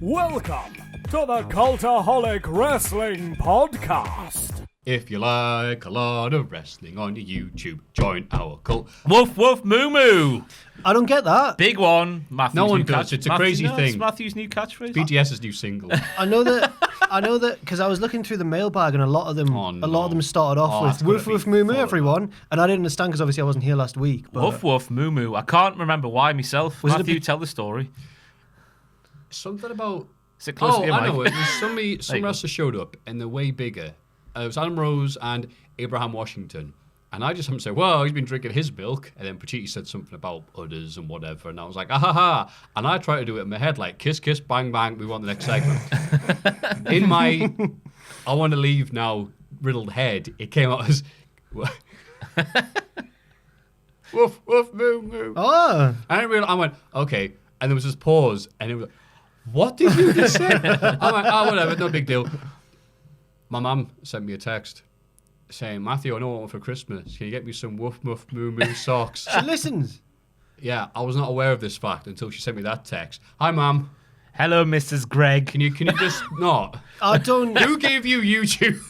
Welcome to the Cultaholic Wrestling Podcast. If you like a lot of wrestling on your YouTube, join our cult. Woof woof moo moo. I don't get that. Big one. Maffew's No one new does. It's a crazy thing. It's Maffew's new catchphrase. BTS's new single. I know that because I was looking through the mailbag and a lot of them started off with woof woof moo moo everyone, and I didn't understand because obviously I wasn't here last week. But Woof woof moo moo. I can't remember why myself. Maffew, tell the story. Something about... Is it close to your I mic? know it. Some wrestler showed up and they're way bigger. It was Adam Rose and Abraham Washington. And I just happened to say, well, he's been drinking his milk. And then Pacitti said something about udders and whatever. And I was like, ah ha ha. And I tried to do it in my head, like, kiss, kiss, bang, bang, we want the next segment. In my, I want to leave now, riddled head, it came out as, woof, woof, moo, moo. Oh. And I went, okay. And there was this pause. And it was like, what did you just say? I'm like, oh, whatever, no big deal. My mum sent me a text saying, Maffew, I know what I want for Christmas. Can you get me some woof, woof, moo, moo socks? She listens. Yeah, I was not aware of this fact until she sent me that text. Hi, Mum. Hello, Mrs. Greg. Can you just not? I don't. Who gave you YouTube?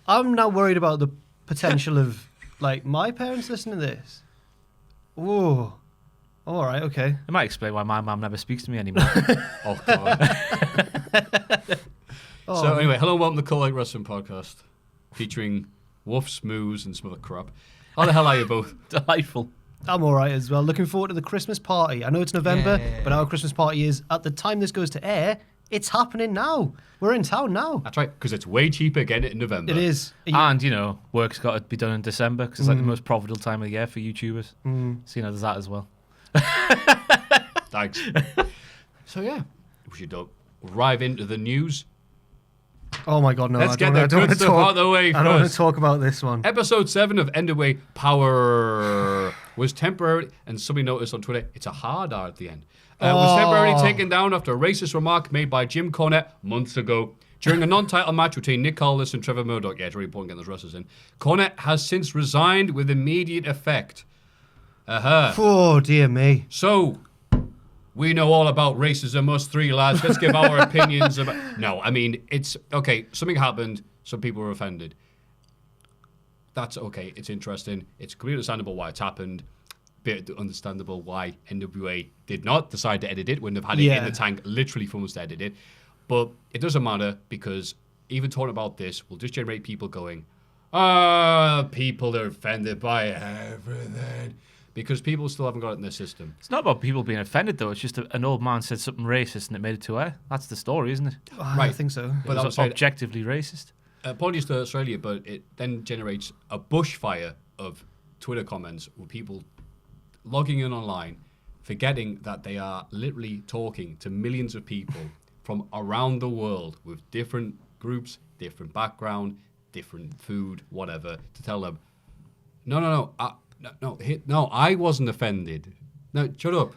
I'm now worried about the potential of like my parents listening to this. Whoa. All right. Okay. It might explain why my mum never speaks to me anymore. Oh, God. So, anyway, hello and welcome to the Cultaholic Wrestling Podcast, featuring woofs, moos, and some other crap. How the hell are you both? Delightful. I'm all right as well. Looking forward to the Christmas party. I know it's November, but our Christmas party is at the time this goes to air. It's happening now. We're in town now. That's right, because it's way cheaper getting it in November. It is. And, work's got to be done in December because it's like the most profitable time of the year for YouTubers. So, there's that as well. Thanks. So, yeah, we should dive into the news. Oh my God, no! Let's I get don't the wanna good stuff talk- out of the way I don't want first. to talk about this one. Episode 7 of NWA Power was temporary, and somebody noticed on Twitter, it's a hard R at the end. Was temporarily taken down after a racist remark made by Jim Cornette months ago. During a non-title match between Nick Aldis and Trevor Murdoch, yeah, it's really important getting those wrestlers in, Cornette has since resigned with immediate effect. Oh, dear me. So, we know all about racism, us three lads. Let's give our opinions about... No, I mean, it's... Okay, something happened. Some people were offended. That's okay. It's interesting. It's completely understandable why it's happened. Bit understandable why NWA did not decide to edit it when they've had it in the tank literally for months to edit it. But it doesn't matter because even talking about this will just generate people going, people are offended by everything. Because people still haven't got it in their system. It's not about people being offended, though. It's just an old man said something racist and it made it to air. That's the story, isn't it? I think so. But It was objectively racist. Apologies to Australia, but it then generates a bushfire of Twitter comments with people logging in online, forgetting that they are literally talking to millions of people from around the world with different groups, different background, different food, whatever, to tell them, no, I wasn't offended. No, shut up.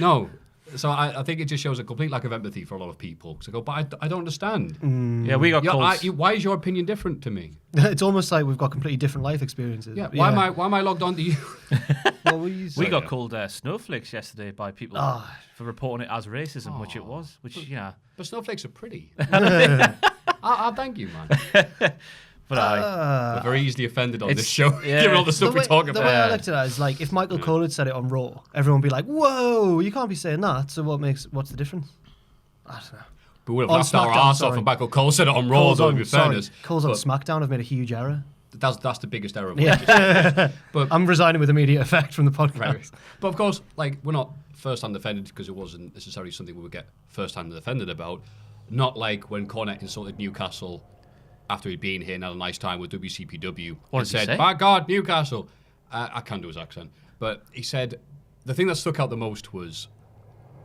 No. So I think it just shows a complete lack of empathy for a lot of people. So I go, but I don't understand. Yeah, we got calls. Why is your opinion different to me? It's almost like we've got completely different life experiences. Yeah. Why am I logged on to you? Well, we got called snowflakes yesterday by people for reporting it as racism, which it was. But snowflakes are pretty. I'll thank you, man. But we're very easily offended on this show, given all the stuff we talk about. The way I looked at it is like, if Michael Cole had said it on Raw, everyone would be like, whoa, you can't be saying that. So what's the difference? I don't know. But we would have laughed our arse off and Michael Cole said it on Raw, though, to be fairness. Cole's on SmackDown. I've made a huge error. That's the biggest error. But I'm resigning with immediate effect from the podcast. Right. But of course, we're not first-hand offended because it wasn't necessarily something we would get first-hand offended about. Not like when Cornette insulted Newcastle after he'd been here and had a nice time with WCPW. What did he say? By God, Newcastle. I can't do his accent. But he said, the thing that stuck out the most was,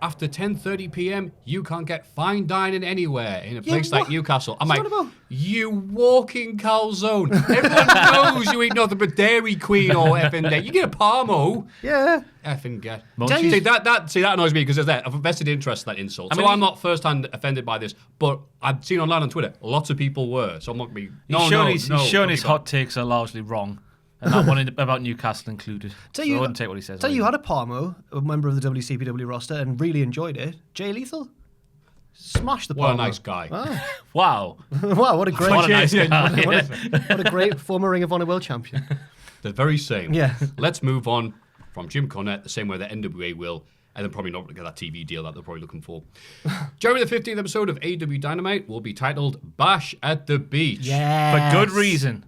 after 10:30 p.m., you can't get fine dining anywhere in a place like Newcastle. I'm like, you walking calzone. Everyone knows you eat nothing but Dairy Queen or effing day. You get a Parmo. Yeah. Effing get. Munchies. See, that annoys me because there's a vested interest in that insult. I'm not first-hand offended by this, but I've seen online on Twitter, lots of people were. So I'm not going to be... He's showing his hot takes are largely wrong. And that one about Newcastle included. I wouldn't take what he says. Tell you had a Parmo, a member of the WCPW roster, and really enjoyed it. Jay Lethal? Smashed the Parmo. What a nice guy. Wow. Wow, what a great... What a nice guy. What a great former Ring of Honor World Champion. The very same. Yeah. Let's move on from Jim Cornette, the same way that NWA will, and then probably not get that TV deal that they're probably looking for. During the 15th episode of AEW Dynamite will be titled Bash at the Beach. Yeah. For good reason.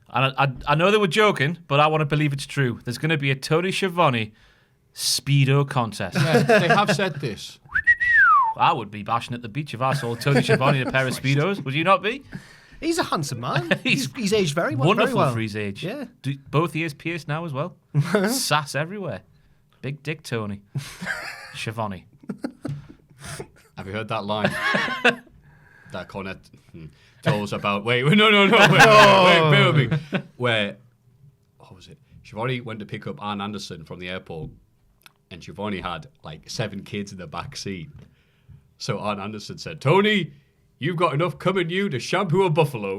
And I know they were joking, but I want to believe it's true. There's going to be a Tony Schiavone Speedo contest. Yeah, they have said this. I would be bashing at the beach if I saw Tony Schiavone in a pair of Speedos. Would you not be? He's a handsome man. He's aged very well. Wonderful very well. for his age. Yeah. Both ears pierced now as well. Sass everywhere. Big dick Tony. Schiavone. Have you heard that line? That Cornette told us about. Wait, bear with me. Where, what was it? Schiavone went to pick up Arn Anderson from the airport, and Schiavone had like 7 kids in the back seat. So Arn Anderson said, "Tony, you've got enough coming you to shampoo a buffalo."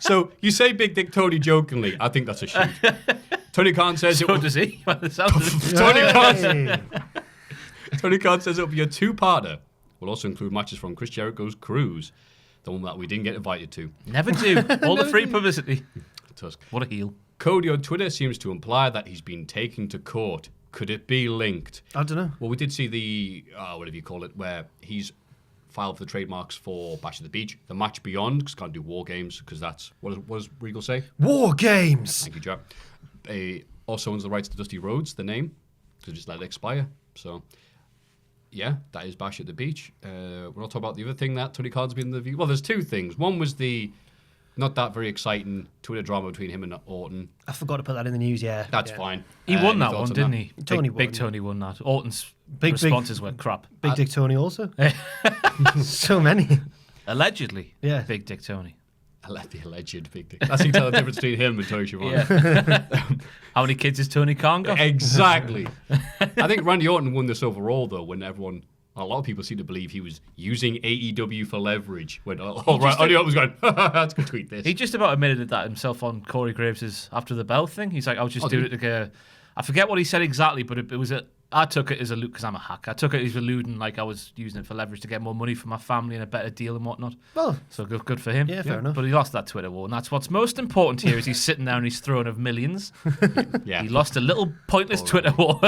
So you say Big Dick Tony jokingly. I think that's a shoot. Tony Khan says so does he? Tony Khan says it'll be a 2-parter. Will also include matches from Chris Jericho's Cruise, the one that we didn't get invited to. Never do. All the free publicity. Tusk. What a heel. Cody on Twitter seems to imply that he's been taken to court. Could it be linked? I don't know. Well, we did see the, whatever you call it, where he's filed for the trademarks for Bash at the Beach. The Match Beyond, because can't do War Games, because that's, what does Regal say? War Games! Thank you, Jack. Also owns the rights to Dusty Rhodes, the name, so just let it expire. So, yeah, that is Bash at the Beach. We're not talking about the other thing that Tony Khan's been in the view. Well, there's 2 things. One was the not that very exciting Twitter drama between him and Orton. I forgot to put that in the news, yeah. That's fine. He won that one, didn't he? Tony Big won. Tony won that. Orton's responses were crap. Big Dick Tony also. So many. Allegedly. Yeah. Big Dick Tony. The alleged Big Dick. That's the difference between him and Tony Schiavone. Yeah. How many kids has Tony Khan got? Exactly. I think Randy Orton won this overall, though, when a lot of people seem to believe he was using AEW for leverage. When Randy Orton was going, let's go tweet this. He just about admitted that himself on Corey Graves' After the Bell thing. He's like, I was just doing it to get... I forget what he said exactly, but it was I took it as a loot because I'm a hack. I took it as alluding like I was using it for leverage to get more money for my family and a better deal and whatnot. Well, so good for him. Yeah, fair enough. But he lost that Twitter war, and that's what's most important here. Is he's sitting there and he's throwing of millions. Yeah, he lost a little pointless Twitter war.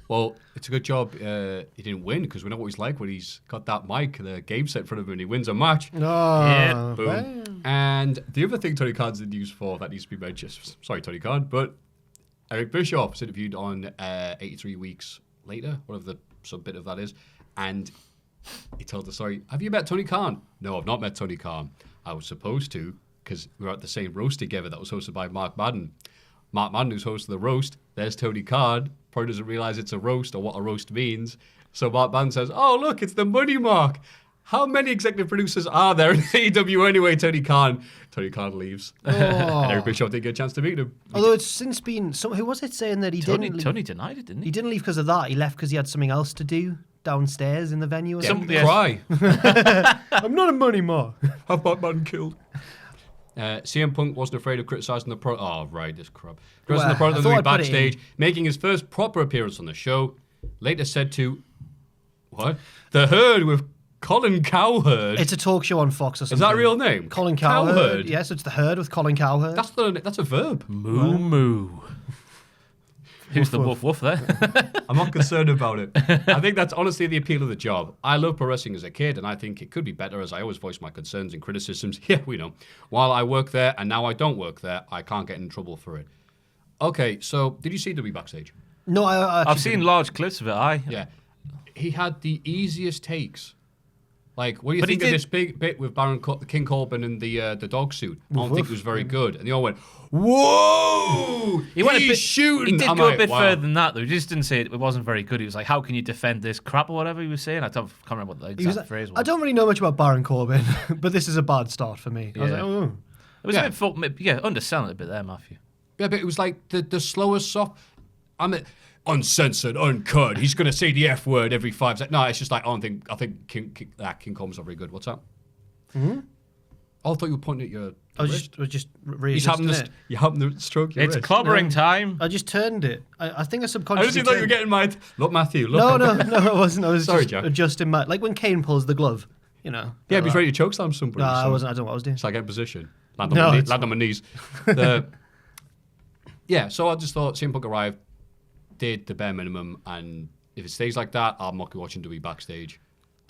Well, it's a good job he didn't win, because we know what he's like when he's got that mic, the game set in front of him, and he wins a match. Yeah. Boom. Well. And the other thing Tony Khan's in news for that needs to be mentioned. Sorry, Tony Khan, but Eric Bischoff was interviewed on 83 Weeks Later, whatever the sub-bit of that is, and he told the story, have you met Tony Khan? No, I've not met Tony Khan. I was supposed to, because we were at the same roast together that was hosted by Mark Madden. Mark Madden, who's hosting the roast, there's Tony Khan, probably doesn't realise it's a roast or what a roast means. So Mark Madden says, oh, look, it's the money mark. How many executive producers are there in AEW anyway, Tony Khan? Tony Khan leaves. Oh. And Eric Bischoff didn't get a chance to meet him. Although it's since been... who was it saying that he didn't... Tony denied it, didn't he? He didn't leave because of that. He left because he had something else to do downstairs in the venue. Or something. Cry. I'm not a money mark. Have Batman killed. CM Punk wasn't afraid of criticising the product. Oh, right, this crap. Criticising the product of the backstage, making his first proper appearance on the show. Later said to... What? The Herd with... Colin Cowherd. It's a talk show on Fox or something. Is that a real name? Colin Cowherd. Yes, it's the Herd with Colin Cowherd. That's a verb. Moo moo. Who's the woof woof there? I'm not concerned about it. I think that's honestly the appeal of the job. I loved pro wrestling as a kid, and I think it could be better, as I always voice my concerns and criticisms. Yeah, we know. While I work there, and now I don't work there, I can't get in trouble for it. Okay, so did you see WWE backstage? No, I've seen large clips of it. Yeah. He had the easiest takes. Like, what do you think of this big bit with King Corbin and the dog suit? I don't think it was very good. And they all went, whoa! He's shooting! He did go a bit further than that, though. He just didn't say it wasn't very good. He was like, how can you defend this crap or whatever he was saying? I can't remember what the exact phrase was. I don't really know much about Baron Corbin, but this is a bad start for me. I was like, oh. It was a bit, underselling it a bit there, Maffew. Yeah, but it was like the slowest soft... uncensored, uncut. He's going to say the F word every 5 seconds. No, it's just like, I think King Corbin's not very good. What's that? Mm-hmm. I thought you were pointing at your I was just You happened to stroke your It's wrist. clobbering time. I just turned it. I think I I subconsciously. just thought you were getting mad. Look, Maffew. Look. No, I wasn't. I was Sorry, just Jack. adjusting my like when Kane pulls the glove. You know. Yeah, but he's ready to chokeslam somebody. No, I so wasn't. I don't know what I was doing. It's like get in position. Land No, on my knees. Yeah, so I just thought CM Punk arrived, did the bare minimum, and if it stays like that, I'm not going to watch WWE backstage.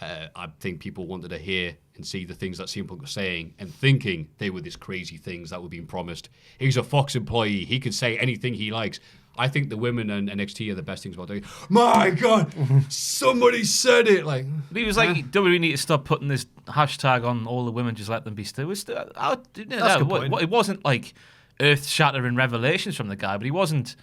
I think people wanted to hear and see the things that CM Punk was saying and thinking they were these crazy things that were being promised. He's a Fox employee. He can say anything he likes. I think the women and NXT are the best things about doing. My God, somebody said it. Like He was like, WWE need to stop putting this hashtag on all the women, just let them be still. That's a good point. It wasn't like earth-shattering revelations from the guy, but he wasn't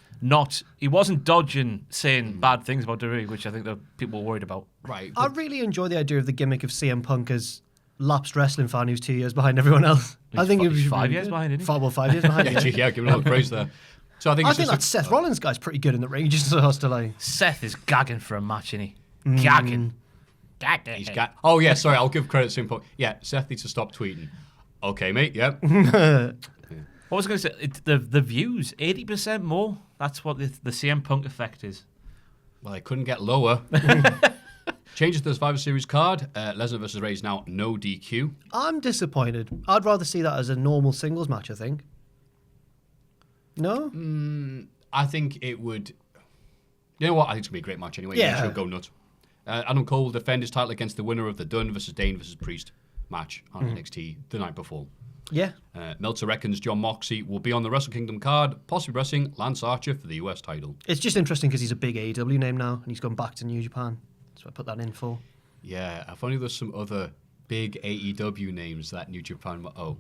dodging saying bad things about WWE, which I think the people were worried about. Right. I really enjoy the idea of the gimmick of CM Punk as lapsed wrestling fan who's 2 years behind everyone else. I think he's he's 5 years behind, isn't he? 5 years behind. Yeah, give him a lot of praise there. So I think that Seth Rollins guy's pretty good in the ring. He just has to like. Seth is gagging for a match, isn't he? Gagging. He's got. Oh yeah, sorry. I'll give credit to CM Punk. Yeah, Seth needs to stop tweeting. Okay, mate. Yep. What was I going to say? The views, 80% more. That's what the CM Punk effect is. Well, I couldn't get lower. Changes to the Survivor Series card. Lesnar versus Ray is now no DQ. I'm disappointed. I'd rather see that as a normal singles match, I think. No? I think it would. You know what? I think it's going to be a great match anyway. Yeah. She'll go nuts. Adam Cole will defend his title against the winner of the Dunn versus Dane versus Priest match on NXT the night before. Yeah. Meltzer reckons John Moxley will be on the Wrestle Kingdom card, possibly wrestling Lance Archer for the US title. It's just interesting because he's a big AEW name now and he's gone back to New Japan. So I put that in for. Yeah, if only there's some other big AEW names that New Japan. Oh.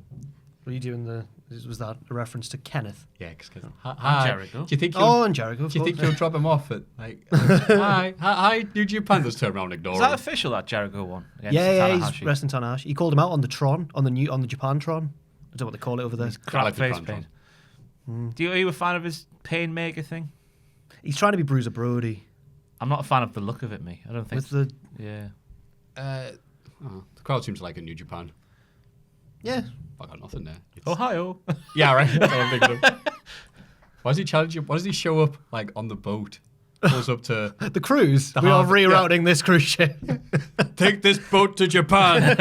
Were you doing was that a reference to Kenneth? Yeah, because Jericho. Do you think and Jericho. Do you think you'll drop him off at like hi New Japan? Just turn around and ignore Is him. that official, that Jericho one? Yeah, he's wrestling Tanahashi. He called him out on the Tron, on the Japan Tron. I don't know what they call it over there. Crap like the face Tron. paint. Are you a fan of his pain maker thing? He's trying to be Bruiser Brody. I'm not a fan of the look of it, me. I don't think. With the Yeah. The crowd seems to like a New Japan. yeah. I got nothing there. Ohio. Yeah, right. That's what I'm thinking of. Why does he challenge you? Why does he show up like on the boat? Pulls up to The cruise. We are harbor, rerouting this cruise ship. take this boat to Japan.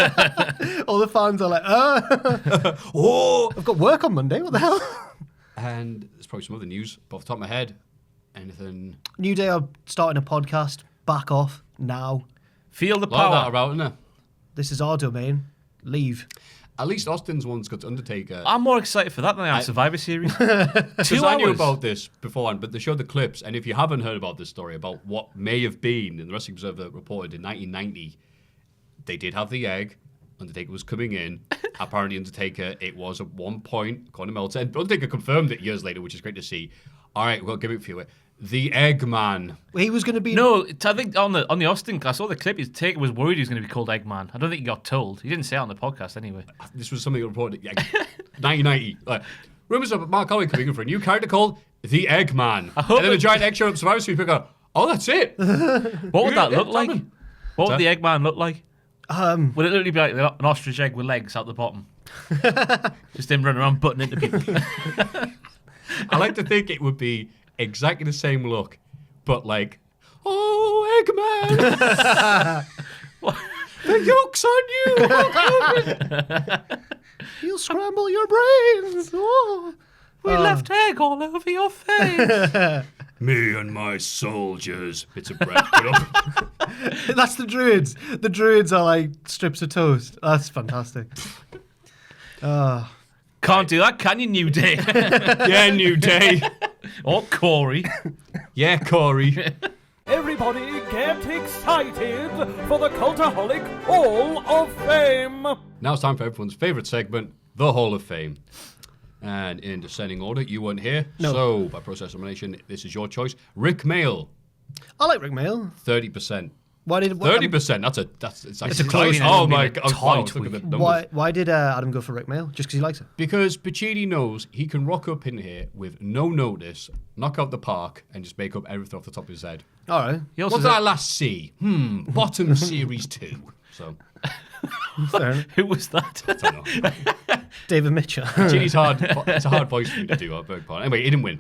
All the fans are like, Oh! I've got work on Monday. What the hell? And there's probably some other news, but off the top of my head, anything New Day are starting a podcast. Back off now. Feel the a lot of that power. about, isn't there? This is our domain. Leave. At least Austin's one's got Undertaker. I'm more excited for that than I am Survivor Series. 2 Because I knew hours. about this beforehand, but they showed the clips, and if you haven't heard about this story, about what may have been, and the Wrestling Observer reported in 1990, they did have the egg. Undertaker was coming in. Apparently, Undertaker, it was at one point, according to Meltzer, and Undertaker confirmed it years later, which is great to see. All right, we'll give it for you. The Eggman. He was going to be. No, I think on the Austin, I saw the clip. His Taker was worried he was going to be called Eggman. I don't think he got told. He didn't say it on the podcast anyway. This was something reported. Yeah, 1990. Like, rumors of Mark Howard coming in for a new character called the Eggman. And then a giant egg showed up Survivor Series. People go, oh, that's it. What would that look like? Simon. What would the Eggman look like? Would it literally be like an ostrich egg with legs out the bottom? Just him running around butting into people. I like to think it would be exactly the same look, but like, oh, Eggman! The yolk's on you! He'll scramble your brains. Oh. We left egg all over your face. Me and my soldiers. Bits of bread. Get up. That's the Druids. The Druids are like strips of toast. That's fantastic. Can't do that, can you, New Day? Yeah, New Day. Or Corey. Yeah, Corey. Everybody get excited for the Cultaholic Hall of Fame! Now it's time for everyone's favourite segment, the Hall of Fame. And in descending order, you weren't here. No. So, by process of elimination, this is your choice. Rick Mail, I like Rick Mail. 30%. Why did 30%? It's like It's a close. Oh my It's god! tight Look at the numbers. why did Adam go for Rick Mail? Just because he likes it? Because Pacini knows he can rock up in here with no notice, knock out the park, and just make up everything off the top of his head. All right. He also What did I last see? Bottom Series 2. So, Fair enough. Who was that? I don't know. David Mitchell. Genie's hard. It's a hard voice for me to do. I beg pardon. Anyway, he didn't win.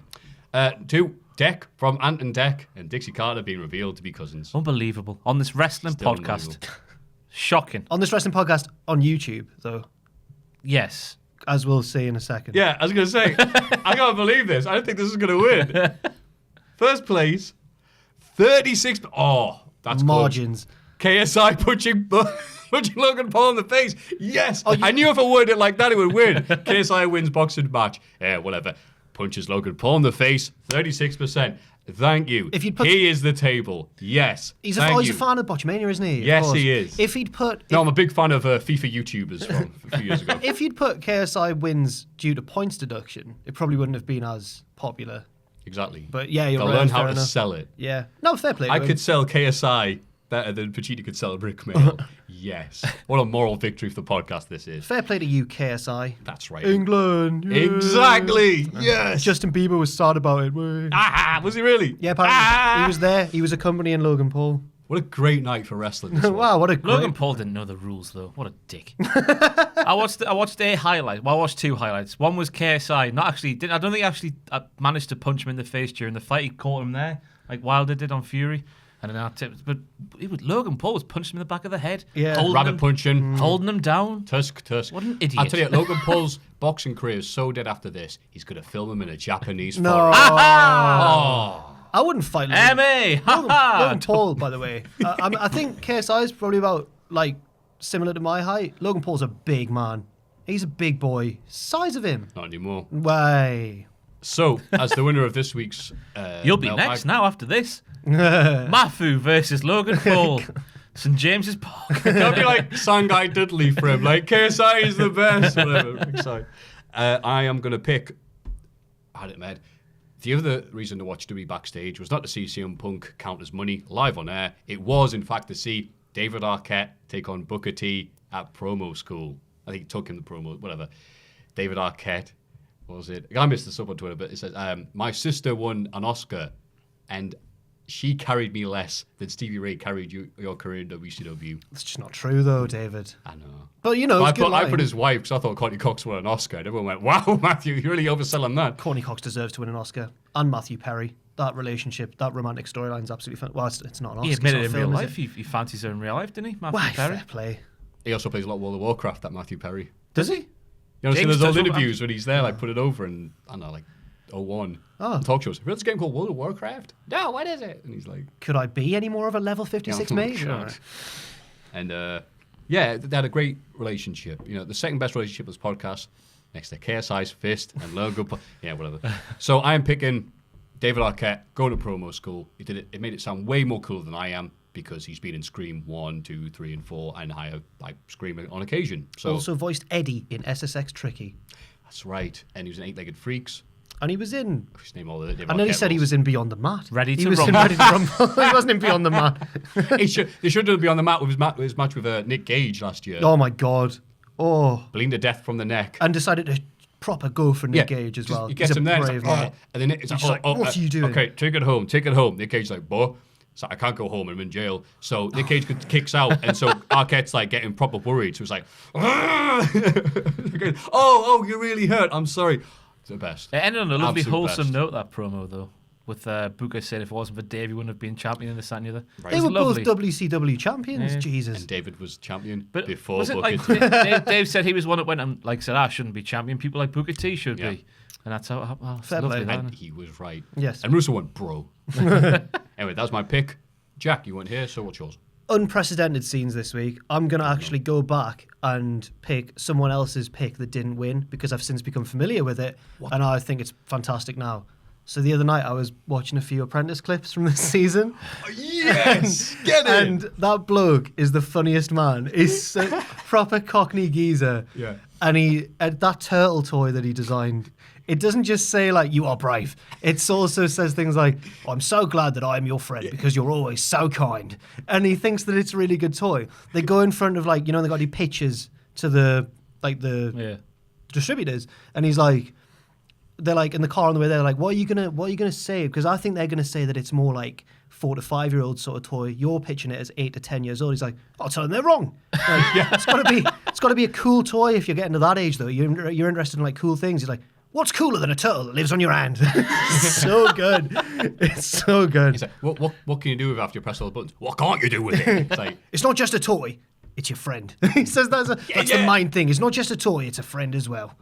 2, Deck from Ant and Deck and Dixie Carter being revealed to be cousins. Unbelievable. On this wrestling Still podcast. Shocking. On this wrestling podcast on YouTube, though. Yes. As we'll see in a second. Yeah, I was going to say, I can't believe this. I don't think this is going to win. First place, 36. Oh, that's margins. Close. KSI punching Logan Paul in the face. Yes. I knew if I worded it like that, it would win. KSI wins boxing match. Yeah, whatever. Punches Logan Paul in the face. 36%. Thank you. He is the table. Yes. He's a fan of Botchamania, isn't he? Yes, he is. If he'd put... No, I'm a big fan of FIFA YouTubers from a few years ago. If you'd put KSI wins due to points deduction, it probably wouldn't have been as popular. Exactly. But yeah, you're They'll right. learn how to sell it. Yeah. No, fair play. I could sell KSI better than Pachita could sell a brick mail. Yes. What a moral victory for the podcast this is. Fair play to you, KSI. That's right. England. Yeah. Exactly. Yes. Justin Bieber was sad about it. Was he really? Yeah, apparently. He was there. He was accompanying Logan Paul. What a great night for wrestling. Wow, what a great... Logan Paul didn't know the rules, though. What a dick. I watched a highlight. Well, I watched 2 highlights. One was KSI. I don't think he actually managed to punch him in the face during the fight. He caught him there, like Wilder did on Fury. And then but Logan Paul was punching him in the back of the head. Yeah. Rabbit punching. Holding him down. Tusk. What an idiot. I'll tell you, Logan Paul's boxing career is so dead after this, he's going to film him in a Japanese No. forest. I wouldn't fight Logan. Logan Paul, by the way. I think KSI is probably about, similar to my height. Logan Paul's a big man. He's a big boy. Size of him. Not anymore. Way. So, as the winner of this week's... You'll be next now after this. Maffew versus Logan Paul. St. James's Park. That'd be like Sangai Dudley for him. Like, KSI is the best. Whatever. I am going to pick... I had it made. The other reason to watch WWE Backstage was not to see CM Punk count his money live on air. It was, in fact, to see David Arquette take on Booker T at promo school. I think he took him the promo, whatever. David Arquette, what was it? I missed this up on Twitter, but it says, my sister won an Oscar and she carried me less than Stevie Ray carried your career in WCW. That's just not true, though, David. I know. But, I put his wife, because I thought Courtney Cox won an Oscar, and everyone went, wow, Maffew, you're really overselling that. Courtney Cox deserves to win an Oscar. And Matthew Perry. That relationship, that romantic storyline is absolutely fun. Well, it's not an Oscar. He admitted it's in not a real film, life. He fancies her in real life, didn't he, Matthew Why, Perry? fair play. He also plays a lot of World of Warcraft, that Matthew Perry. Does he? You know, see James those old does interviews when he's there, put it over, and I don't know, 01. Oh. Talk shows. Have you heard this game called World of Warcraft? No, what is it? And he's like... Could I be any more of a level 56 mage? God. And, yeah, they had a great relationship. You know, the second best relationship of this podcast, next to KSI's fist and Logan Paul. Yeah, whatever. So I'm picking David Arquette, going to promo school. He did it. It made it sound way more cool than I am because he's been in Scream 1, 2, 3, and 4, and I Scream on occasion. So also voiced Eddie in SSX Tricky. That's right. And he was in Eight-Legged Freaks. And he was in... His name all the I know he said he was in Beyond the Mat. Ready to he was Rumble. In Ready to Rumble. He wasn't in Beyond the Mat. They should have done Beyond the Mat with his match with Nick Gage last year. Oh, my God. Oh. Bleeding to death from the neck. And decided to proper go for Nick Gage as well. He gets him there. Brave man. And then it's like, what are you doing? Okay, take it home. Nick Cage's like, boh. So I can't go home. I'm in jail. So Nick Cage kicks out, and so Arquette's getting proper worried. So it's like, oh, you're really hurt. I'm sorry. It's the best. It ended on a lovely, Absolute wholesome best. note, that promo, though. With Booker saying if it wasn't for Dave, he wouldn't have been champion in this and the other. Right. They were lovely. both WCW champions. Yeah. Jesus. And David was champion But before was it Booker T. Dave said he was one that went and said, I shouldn't be champion. People like Booker T should Yeah. be. And that's how it's Fair lovely, play. that, And isn't it? he was right. Yes. And Russo went, bro. Anyway, that's my pick. Jack, you weren't here, so what's yours? Unprecedented scenes this week. I'm going to actually go back and pick someone else's pick that didn't win because I've since become familiar with it. And I think it's fantastic now. So the other night I was watching a few Apprentice clips from this season. Yes! Get it! And that bloke is the funniest man. He's a proper Cockney geezer. Yeah. And that turtle toy that he designed, it doesn't just say you are brave. It also says things like, I'm so glad that I am your friend because you're always so kind. And he thinks that it's a really good toy. They go in front of they got any pictures to the distributors. And he's like, they're like in the car on the way there, like, what are you gonna say? Because I think they're gonna say that it's more like 4 to 5 year old sort of toy. You're pitching it as 8 to 10 years old. He's like, I'll tell them they're wrong. Like, it's got to be a cool toy if you're getting to that age though. You're interested in like cool things. He's like, what's cooler than a turtle that lives on your hand? So good. It's so good. He's like, what can you do with after you press all the buttons? What can't you do with it? It's like, It's not just a toy, it's your friend. He says that's the main thing. It's not just a toy, it's a friend as well.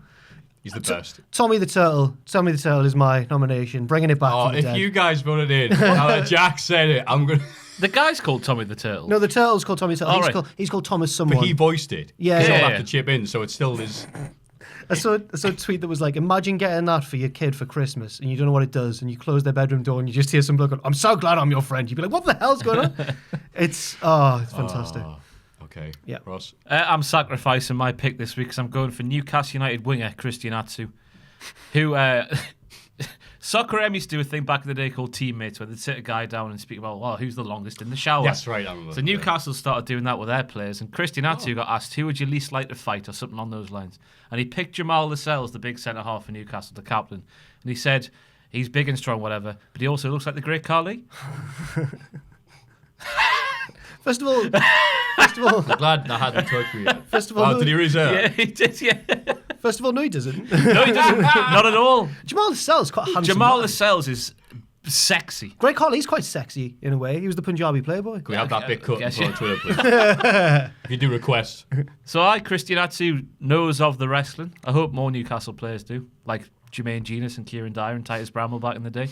he's the best. Tommy the Turtle is my nomination. Bringing it back from the if dead. you guys voted in, now Jack said it, I'm going to... The guy's called Tommy the Turtle. No, the turtle's called Tommy the Turtle. Oh, right. He's called Thomas someone. But he voiced it. Yeah, He'll yeah. have to chip in, so it still is... I saw a tweet that was like, imagine getting that for your kid for Christmas and you don't know what it does and you close their bedroom door and you just hear some bloke going, I'm so glad I'm your friend. You'd be like, what the hell's going on? It's fantastic. Okay. Yeah. Ross. I'm sacrificing my pick this week because I'm going for Newcastle United winger Christian Atsu, who Soccer M used to do a thing back in the day called Teammates, where they'd sit a guy down and speak about, well, who's the longest in the shower. That's right, I remember. So Newcastle started doing that with their players, and Christian Atsu got asked, who would you least like to fight, or something on those lines. And he picked Jamal Lascelles, the big centre-half for Newcastle, the captain. And he said, he's big and strong, whatever, but he also looks like the great Carly. First of all, I'm glad I hadn't talked to you yet. First of all, did he raise that? Yeah, he did, yeah. First of all, no, he doesn't. No, he doesn't. Not at all. Jamal Lascelles quite a handsome. Jamal man. Lascelles is sexy. Greg Hartley's quite sexy in a way. He was the Punjabi playboy. Can we have that bit cut and guess, put on Twitter, please? If you do requests. So Christian Atsu knows of the wrestling. I hope more Newcastle players do, like Jermaine Genius and Kieran Dyer and Titus Bramwell back in the day,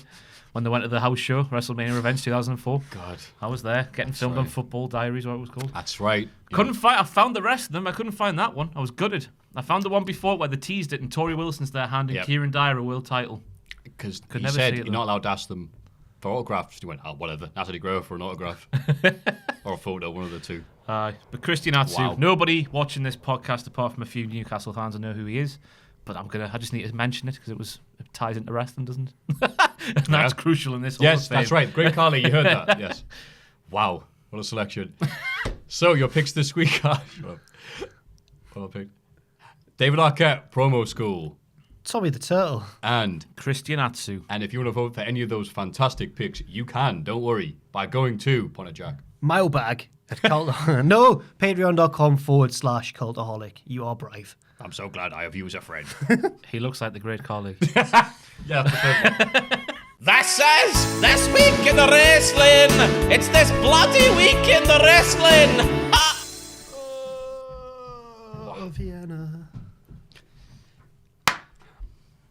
when they went to the house show, WrestleMania Revenge 2004. God. I was there, getting filmed on Football Diaries, what it was called. That's right. Couldn't find. I found the rest of them. I couldn't find that one. I was gutted. I found the one before where they teased it, and Tori Wilson's there handing Kieran Dyer a world title. Because he never said see it, you're not allowed to ask them for autographs. He went, whatever. Natalie Grover for an autograph. Or a photo, one of the two. But Christian Atsu, Wow. nobody watching this podcast apart from a few Newcastle fans will know who he is. But I just need to mention it because it ties into wrestling, doesn't it? And that's crucial in this. Yes, that's right. Great Carly, you heard that. Yes. Wow, what a selection. So your picks this week are... What I picked? David Arquette, Promo School. Tommy the Turtle. And Christian Atsu. if you want to vote for any of those fantastic picks, you can, don't worry, by going to Ponnet Jack. Mailbag at No, patreon.com/Cultaholic. You are brave. I'm so glad I have you as a friend. He looks like the great Carly. Yeah, that's the third one. This is This Week in the Wrestling. It's this bloody week in the wrestling. Vienna.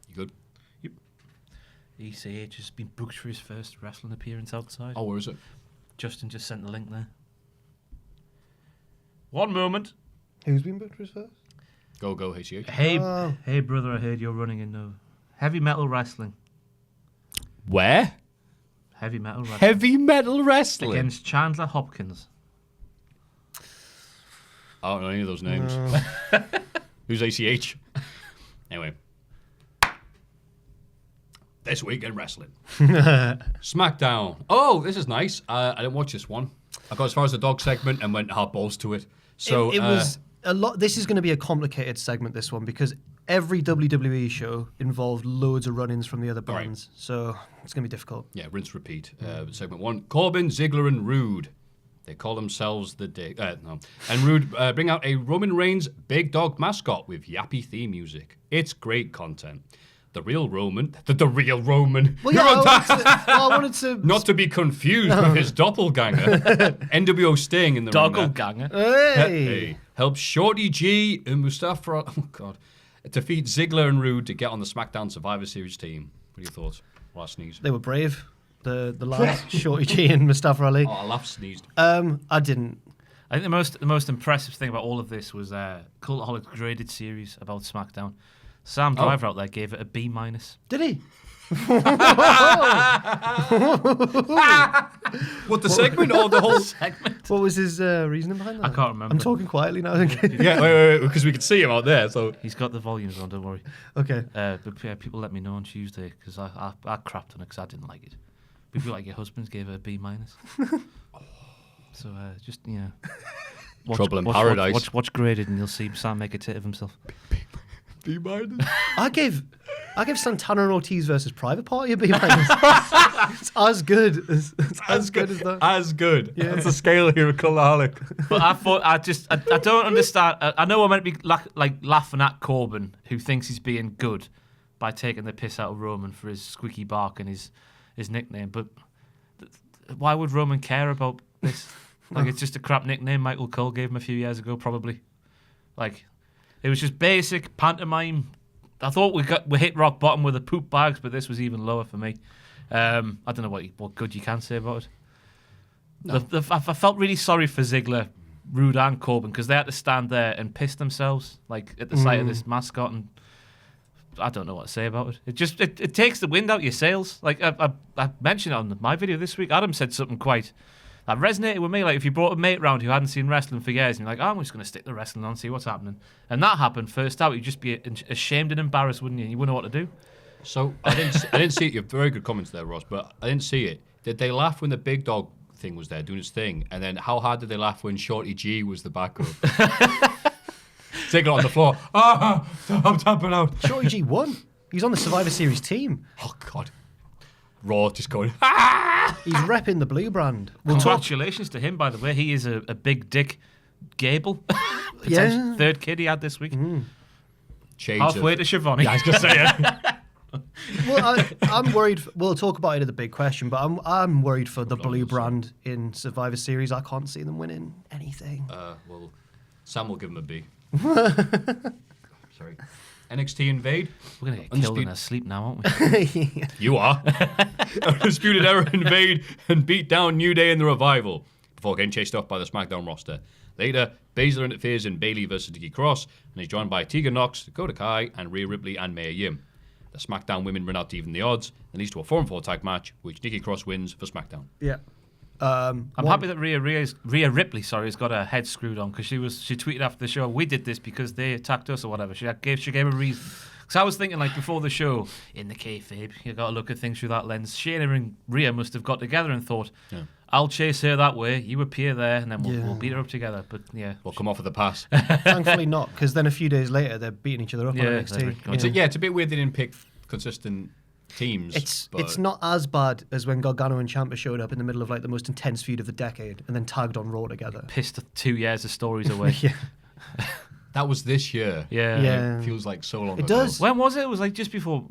You good? ECH has been booked for his first wrestling appearance outside. Oh, where is it? Justin just sent the link there. One moment. Who's been booked for his first? Go, HCH. Hey, brother, I heard you're running in heavy metal wrestling. Where? Heavy metal wrestling. Heavy metal wrestling. Against Chandler Hopkins. I don't know any of those names. Who's ACH? Anyway. This week in wrestling. SmackDown. Oh, this is nice. I didn't watch this one. I got as far as the dog segment and went hard balls to it. So it was a lot. This is going to be a complicated segment, this one, because every WWE show involved loads of run-ins from the other brands. Right. So it's going to be difficult. Yeah, rinse, repeat. Segment 1. Corbin, Ziggler, and Rude. They call themselves the no. And Rude bring out a Roman Reigns big dog mascot with yappy theme music. It's great content. The real Roman. The real Roman. Well, yeah, I wanted to... Not to be confused with his doppelganger. NWO Sting in the ring. Doppelganger. Hey! Helps Shorty G and Mustafa... Oh, God. Defeat Ziggler and Rude to get on the SmackDown Survivor Series team. What are your thoughts? Well, I sneezed. They were brave. The lads, Shorty G and Mustafa Ali. Oh, I laughed, sneezed. I didn't. I think the most impressive thing about all of this was Cultaholic graded series about SmackDown. Sam Driver out there gave it a B-. Did he? What, the segment or the whole segment? What was his reasoning behind that? I can't remember. I'm talking quietly now. Yeah, wait, because we could see him out there. So He's got the volumes on, don't worry. Okay. But yeah, people let me know on Tuesday because I crapped on it because I didn't like it. People like your husbands gave it a B-. So just, Trouble in Paradise. Watch graded and you'll see Sam make a tit of himself. B-. I gave I give Santana and Ortiz versus Private Party a B minus. It's as good as that. As good. Yeah. That's the scale here of Cultaholic. But I don't understand. I know I'm meant to be laughing at Corbin, who thinks he's being good by taking the piss out of Roman for his squeaky bark and his nickname. But why would Roman care about this? Like, it's just a crap nickname Michael Cole gave him a few years ago, probably. Like, it was just basic pantomime. I thought we hit rock bottom with the poop bags, but this was even lower for me. I don't know what good you can say about it. No. I felt really sorry for Ziggler, Rude, and Corbin because they had to stand there and piss themselves, like at the sight of this mascot, and I don't know what to say about it. It takes the wind out your sails. Like I mentioned it on my video this week. Adam said something that resonated with me. Like, if you brought a mate round who hadn't seen wrestling for years and you're like, I'm just going to stick the wrestling on and see what's happening. And that happened first out, you'd just be ashamed and embarrassed, wouldn't you? You wouldn't know what to do. So I didn't see it. You have very good comments there, Ross, but I didn't see it. Did they laugh when the big dog thing was there doing his thing? And then how hard did they laugh when Shorty G was the backup? Taking it on the floor. I'm tapping out. Shorty G won. He's on the Survivor Series team. Oh, God. Raw just going, He's repping the blue brand. Congratulations to him, by the way. He is a big dick Gable. Yeah. Third kid he had this week. Shades Halfway of, to Shivani. Yeah, I was going to say it. Well, I'm worried. We'll talk about it in the big question, but I'm worried for the blue brand in Survivor Series. I can't see them winning anything. Well, Sam will give him a B. Sorry. NXT Invade. We're going to get killed in our sleep now, aren't we? You are. Undisputed Era invade and beat down New Day in the Revival before getting chased off by the SmackDown roster. Later, Baszler interferes in Bayley versus Nikki Cross, and he's joined by Tegan Nox, Dakota Kai, and Rhea Ripley and Mia Yim. The SmackDown women run out to even the odds and leads to a 4-on-4 tag match, which Nikki Cross wins for SmackDown. Yeah. I'm happy that Rhea Ripley has got her head screwed on because she tweeted after the show, we did this because they attacked us or whatever. She gave a reason. Because I was thinking, like, before the show, in the kayfabe, you got to look at things through that lens. Shayna and Rhea must have got together and thought, I'll chase her that way, you appear there, and then we'll beat her up together. But yeah, we'll come off with the pass. Thankfully not, because then a few days later they're beating each other up on NXT. It's a bit weird they didn't pick consistent teams. It's not as bad as when Gargano and Ciampa showed up in the middle of like the most intense feud of the decade and then tagged on Raw together. Pissed 2 years of stories away. Yeah. That was this year. Yeah. It feels like so long It ago. does. When was it? It was like just before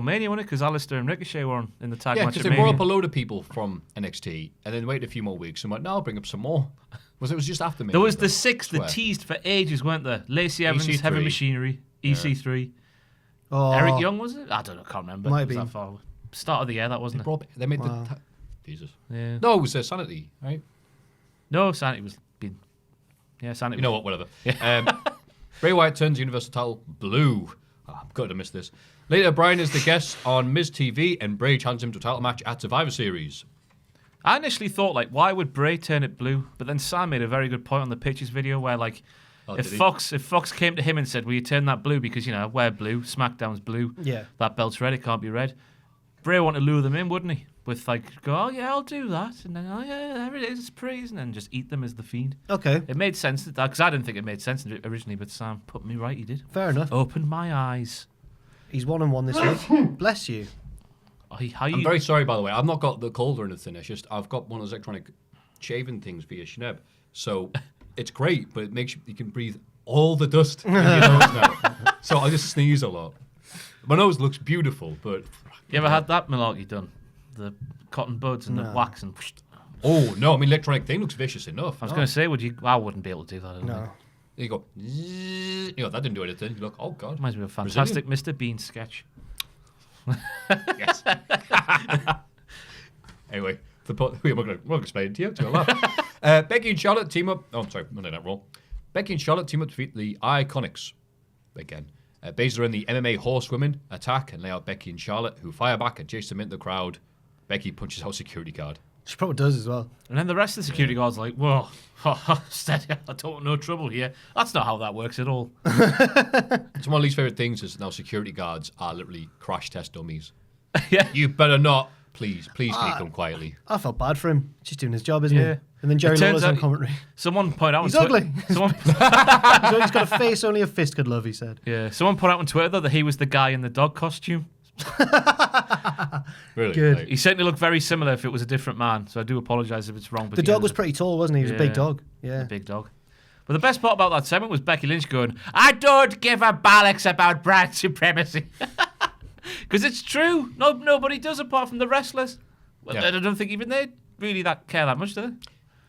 Mania, wasn't it? Because Alistair and Ricochet were on in the tag match. Yeah, because at they brought Mania. up a load of people from NXT and then waited a few more weeks and went, no, I'll bring up some more. It was just after Mania. There was the 6 that teased for ages, weren't there? Lacey Evans, EC3. Heavy Machinery, EC3. Oh, Eric Young, was it? I don't know, can't remember. Might It was be. that far. Start of the year, that wasn't it? They made Wow. the... Jesus. Yeah. No, it was Sanity, right? No, Sanity was being... Yeah, Sanity You know what, whatever. Bray Wyatt turns the Universal title blue. Oh, I'm gutted to miss this. Later, Bryan is the guest on Miz TV and Bray challenges him to a title match at Survivor Series. I initially thought, like, why would Bray turn it blue? But then Sam made a very good point on the Pitches video where, like, if Fox came to him and said, will you turn that blue because, you know, we're blue, SmackDown's blue, that belt's red, it can't be red. Bray wanted to lure them in, wouldn't he? With, like, go, oh, yeah, I'll do that. And then, oh, yeah, there it is, it's praise. And then just eat them as the Fiend. Okay. It made sense, because I didn't think it made sense originally, but Sam put me right, he did. Fair enough. Opened my eyes. He's 1-1 this week. Bless you. I'm very sorry, by the way. I've not got the cold or anything. It's just I've got one of those electronic shaving things for your schneb. So it's great, but it makes you can breathe all the dust in your nose now. So I just sneeze a lot. My nose looks beautiful, but... You ever had that malarkey done? The cotton buds and the wax and... Oh, no. I mean, electronic thing looks vicious enough. I was going to say, I wouldn't be able to do that. No. You go... You know, that didn't do anything. You look, oh, God. Reminds me of a fantastic Mr. Bean sketch. Yes. Anyway, we're going to explain it to you. To laugh. Becky and Charlotte team up. Oh, I'm sorry, I'm that wrong. Becky and Charlotte team up to defeat the Iconics again. Baszler and the MMA Horsewomen attack and lay out Becky and Charlotte, who fire back and chase them into the crowd. Becky punches out security guard. She probably does as well. And then the rest of the security guards are like, whoa, steady, I don't want no trouble here. That's not how that works at all. It's one of my least favourite things is now security guards are literally crash test dummies. Yeah. You better not Please, can he come quietly? I felt bad for him. Just doing his job, isn't he? Yeah. And then Jerry It turns Lawler's on out- commentary. Someone point out He's on ugly. Someone, He's got a face only a fist could love, he said. yeah, someone put out on Twitter though that he was the guy in the dog costume. Really? Good. Like, He certainly looked very similar if it was a different man. So I do apologise if it's wrong. But The he dog had was pretty tall, wasn't he? He was a big Yeah. dog. Yeah. a big dog. But the best part about that segment was Becky Lynch going, "I don't give a bollocks about brand supremacy," because it's true. Nobody does apart from the wrestlers. Well, Yeah. I don't think even they really care that much, do they?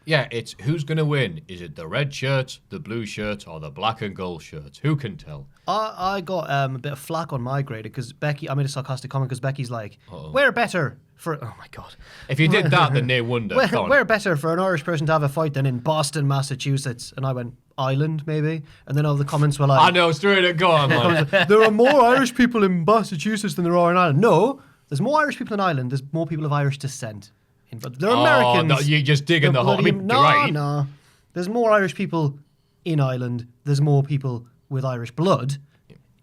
yeah, it's who's going to win? Is it the red shirt, the blue shirt, or the black and gold shirt? Who can tell? I got a bit of flack on my grader because Becky, I made a sarcastic comment because Becky's like, we're better for, oh my God. If you did that, then no wonder. Go on. We're better for an Irish person to have a fight than in Boston, Massachusetts. And I went, Ireland, maybe? And then all the comments were like, I know, straight it. Go on, man. there are more Irish people in Massachusetts than there are in Ireland. No, there's more Irish people in Ireland. There's more people of Irish descent. But they're Americans. No, you're just digging the hole. I mean, no, you're right. no. There's more Irish people in Ireland. There's more people with Irish blood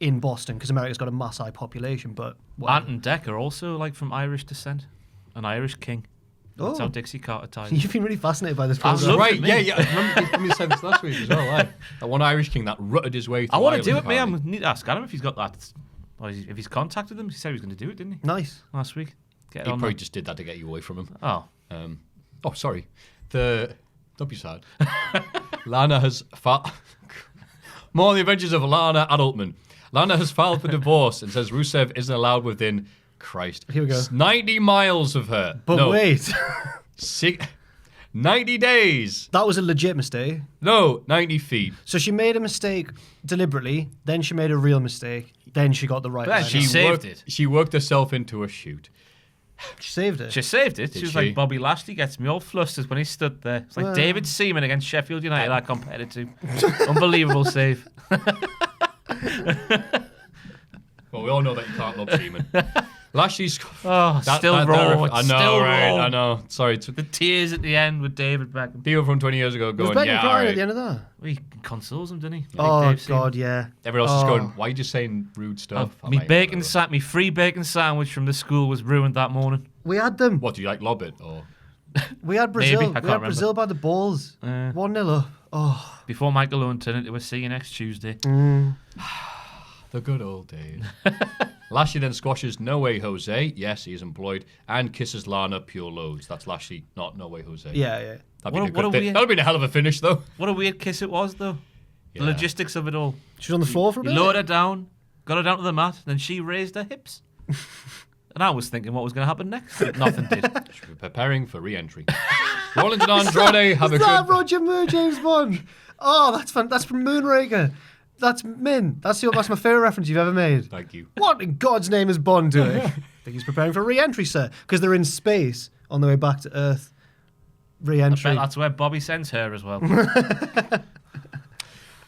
in Boston because America's got a mass population. But Ant and Dec are also like from Irish descent, an Irish king. That's how Dixie Carter tied. You've been really fascinated by this I program. love Right, it, me. yeah. I remember you gave me a sense last week as well. That one Irish king that rutted his way through I want to do it, Ireland, me. I need to ask Adam if he's got that. Or if he's contacted them. He said he was going to do it, didn't he? Nice. Last week. Get it He on probably that. just did that to get you away from him. Oh. Sorry. Don't be sad. Lana has more on the adventures of Lana Adultman. Lana has filed for divorce and says Rusev isn't allowed within, Christ, Here we go. 90 miles of her. But No, wait, 90 days. that was a legit mistake. No, 90 feet. So she made a mistake deliberately, then she made a real mistake, then she got the right But line. she saved it. She worked herself into a shoot. She saved it. She saved it. Did She was she? like Bobby Lashley gets me all flustered when he stood there. It's like Well. David Seaman against Sheffield United. I compared it to. Unbelievable save. Well, we all know that you can't love Seaman. Lashley's... Oh, still raw. I It's know, still right? raw. I know. Sorry. The tears at the end with David Beckham. People from 20 years ago was going, Beckham yeah, all crying right. at the end of that? Well, he consoles him, didn't he? Oh, Like Dave Seaman. God, yeah. Everyone else is Oh. going, why are you just saying rude stuff? I'm Me like, me free bacon sandwich from the school was ruined that morning. We had them. What, do you like lob it? Or We had Brazil. Maybe, I We can't had remember. Brazil by the balls. 1-0 up. Oh. Before Michael Owen turned into a see you next Tuesday. the good old days. Lashley then squashes No Way Jose. Yes, he is employed. And kisses Lana pure loads. That's Lashley, not No Way Jose. Yeah, yeah. That'd What be a- a what good a thing. weird- That'd have been a hell of a finish, though. What a weird kiss it was, though. Yeah. The logistics of it all. She was on the floor for a He bit. lowered her down, got her down to the mat, then she raised her hips. And I was thinking what was going to happen next. But nothing did. Should be preparing for re-entry. Rollins and Andrade have a Is that good... Roger Moore, James Bond? Oh, that's fun. That's from Moonraker. That's Min. That's my favourite reference you've ever made. Thank you. What in God's name is Bond doing? I think he's preparing for re-entry, sir. Because they're in space on their way back to Earth. I Re-entry. bet that's where Bobby sends her as well.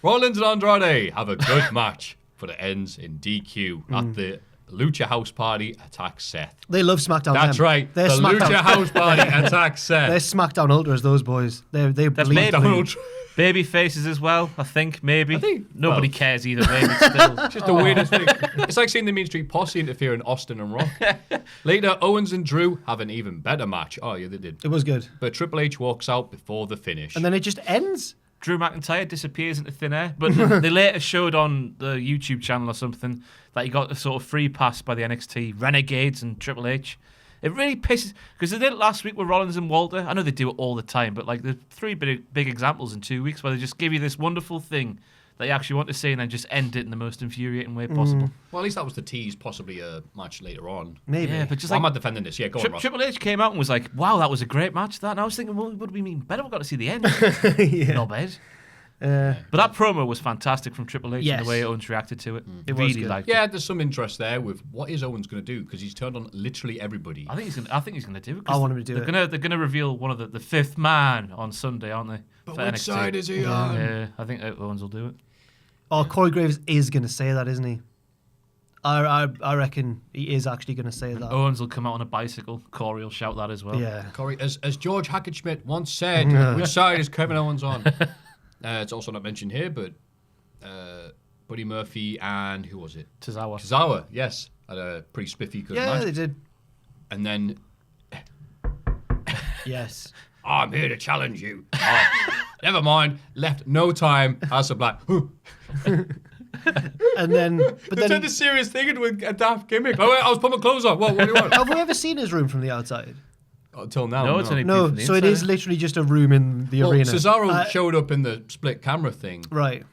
Rollins and Andrade have a good match, but it ends in DQ at the Lucha House Party attacks Seth. They love SmackDown. That's them. right. They're The SmackDown. Lucha House Party attacks They're Seth. SmackDown ultras, those boys. They That's bleed. maybe. Donald. Baby faces as well, I think, maybe. Nobody well- cares either way, but still. Just the weirdest thing. It's like seeing the Mean Street Posse interfere in Austin and Rock. Later, Owens and Drew have an even better match. Oh, yeah, they did. It was good. But Triple H walks out before the finish. And then it just ends. Drew McIntyre disappears into thin air, but they later showed on the YouTube channel or something that he got a sort of free pass by the NXT Renegades and Triple H. It really pisses, because they did it last week with Rollins and Walter. I know they do it all the time, but like there's three big examples in 2 weeks where they just give you this wonderful thing that you actually want to see and then just end it in the most infuriating way possible. Well, at least that was the tease, possibly a match later on. Maybe. Yeah, but just Well, I'm like not defending this. Yeah, go on, Ross. Triple H came out and was like, "Wow, that was a great match." That, and I was thinking, well, would we mean better? We've got to see the end. Yeah. Not bad. But that promo was fantastic from Triple H Yes. and the way Owens reacted to it. It was Really good. liked Yeah, there's some interest there with what is Owens going to do, because he's turned on literally everybody. I think he's gonna do it. 'cause I want him to do it. They're gonna reveal one of the fifth man on Sunday, aren't they? But for which NXT. side is he on? Yeah, I think Owens will do it. Oh, Corey Graves is going to say that, isn't he? I reckon he is actually going to say that. Owens will come out on a bicycle. Corey will shout that as well. Yeah. Corey, as George Hackenschmidt once said, which side is Kevin Owens on? It's also not mentioned here, but Buddy Murphy and who was it? Tozawa. Tozawa, yes, had a pretty spiffy good Yeah, match. they did. And then Yes. I'm here to challenge you. Oh, never mind. Left no time. As a black. And then, but then, Turned the serious thing into a daft gimmick. Oh, wait, I was putting my clothes on. What do you want? have we ever seen his room from the outside? Until now, No, it's only No, from the so it inside. is literally just a room in the arena. Cesaro showed up in the split camera thing. Right.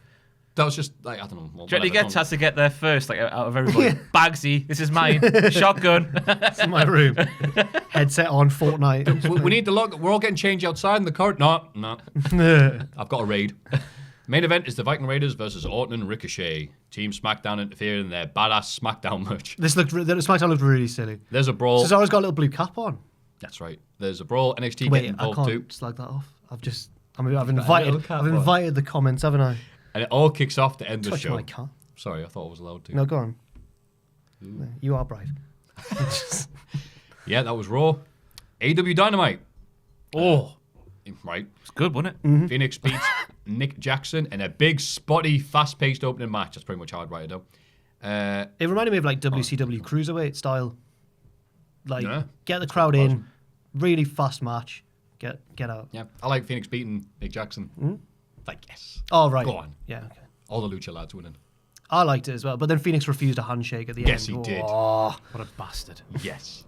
That was just like, I don't know. Well, Johnny whatever, Gets has to get there first, like out of everybody. Bagsy, this is mine. Shotgun. It's in my room. Headset on, Fortnite. we need the lock. We're all getting changed outside in the corridor. No. I've got a raid. Main event is the Viking Raiders versus Orton and Ricochet. Team SmackDown interfered in their badass SmackDown match. The SmackDown looked really silly. There's a brawl. Cesaro's got a little blue cap on. That's right. There's a brawl. NXT Wait, getting I involved too. can't slag that off. I've invited the comments, haven't I? And it all kicks off to end the Touch show. my car. Sorry, I thought I was allowed to. No, go on. You are brave. Yeah, that was Raw. AEW Dynamite. Oh, Right. it's good, wasn't it? Phoenix beats Nick Jackson in a big, spotty, fast-paced opening match. That's pretty much how I'd write it down. It reminded me of like WCW Cruiserweight style. Like, Yeah. get the crowd in, really fast match, get out. Yeah, I like Phoenix beating Nick Jackson. Like, yes. Oh, right. Go on. Yeah, okay. All the Lucha lads winning. I liked it as well, but then Phoenix refused a handshake at the end. Yes, he did. Oh. What a bastard. Yes.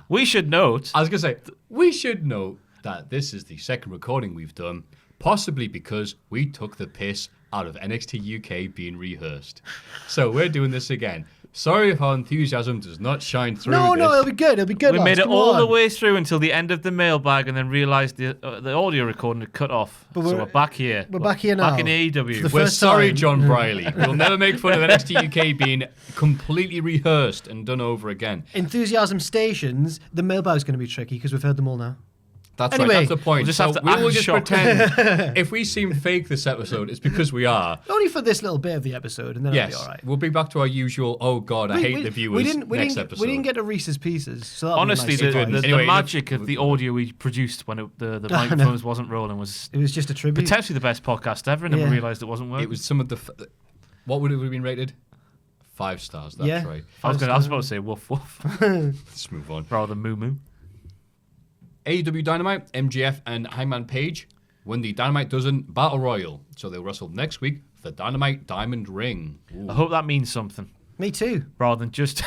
We should note. I was going to say, we should note that this is the second recording we've done, possibly because we took the piss out of NXT UK being rehearsed. So we're doing this again. Sorry if our enthusiasm does not shine through. No, this. it'll be good. It'll be good. We lads. made it Come all on. the way through until the end of the mailbag and then realised the audio recording had cut off. But So we're back here. we're back here now. Back in AEW. For the We're first sorry, time. John Briley. We'll never make fun of NXT UK being completely rehearsed and done over again. Enthusiasm stations, the mailbag's going to be tricky because we've heard them all now. That's Anyway, right. That's the point. we'll just So have to we will act just shocked. pretend if we seem fake this episode, it's because we are. Only for this little bit of the episode, and then Yes, it'll be all right. we'll be back to our usual. Oh God, I hate the viewers. Next episode. We didn't get to Reese's Pieces. So that'll be a Honestly, nice the surprise. Anyway, magic of the audio we produced when the I know. microphones wasn't rolling was It was just a tribute. potentially the best podcast ever, and then Yeah. we realised it wasn't working. It was some of the. What would it have been rated? 5 stars. That's Yeah. right. I was about to say woof woof Let's move on. rather than moo moo. AEW Dynamite, MJF and Hangman Page won the Dynamite Dozen Battle Royal, so they'll wrestle next week for the Dynamite Diamond Ring. Ooh. I hope that means something Me too. rather than just.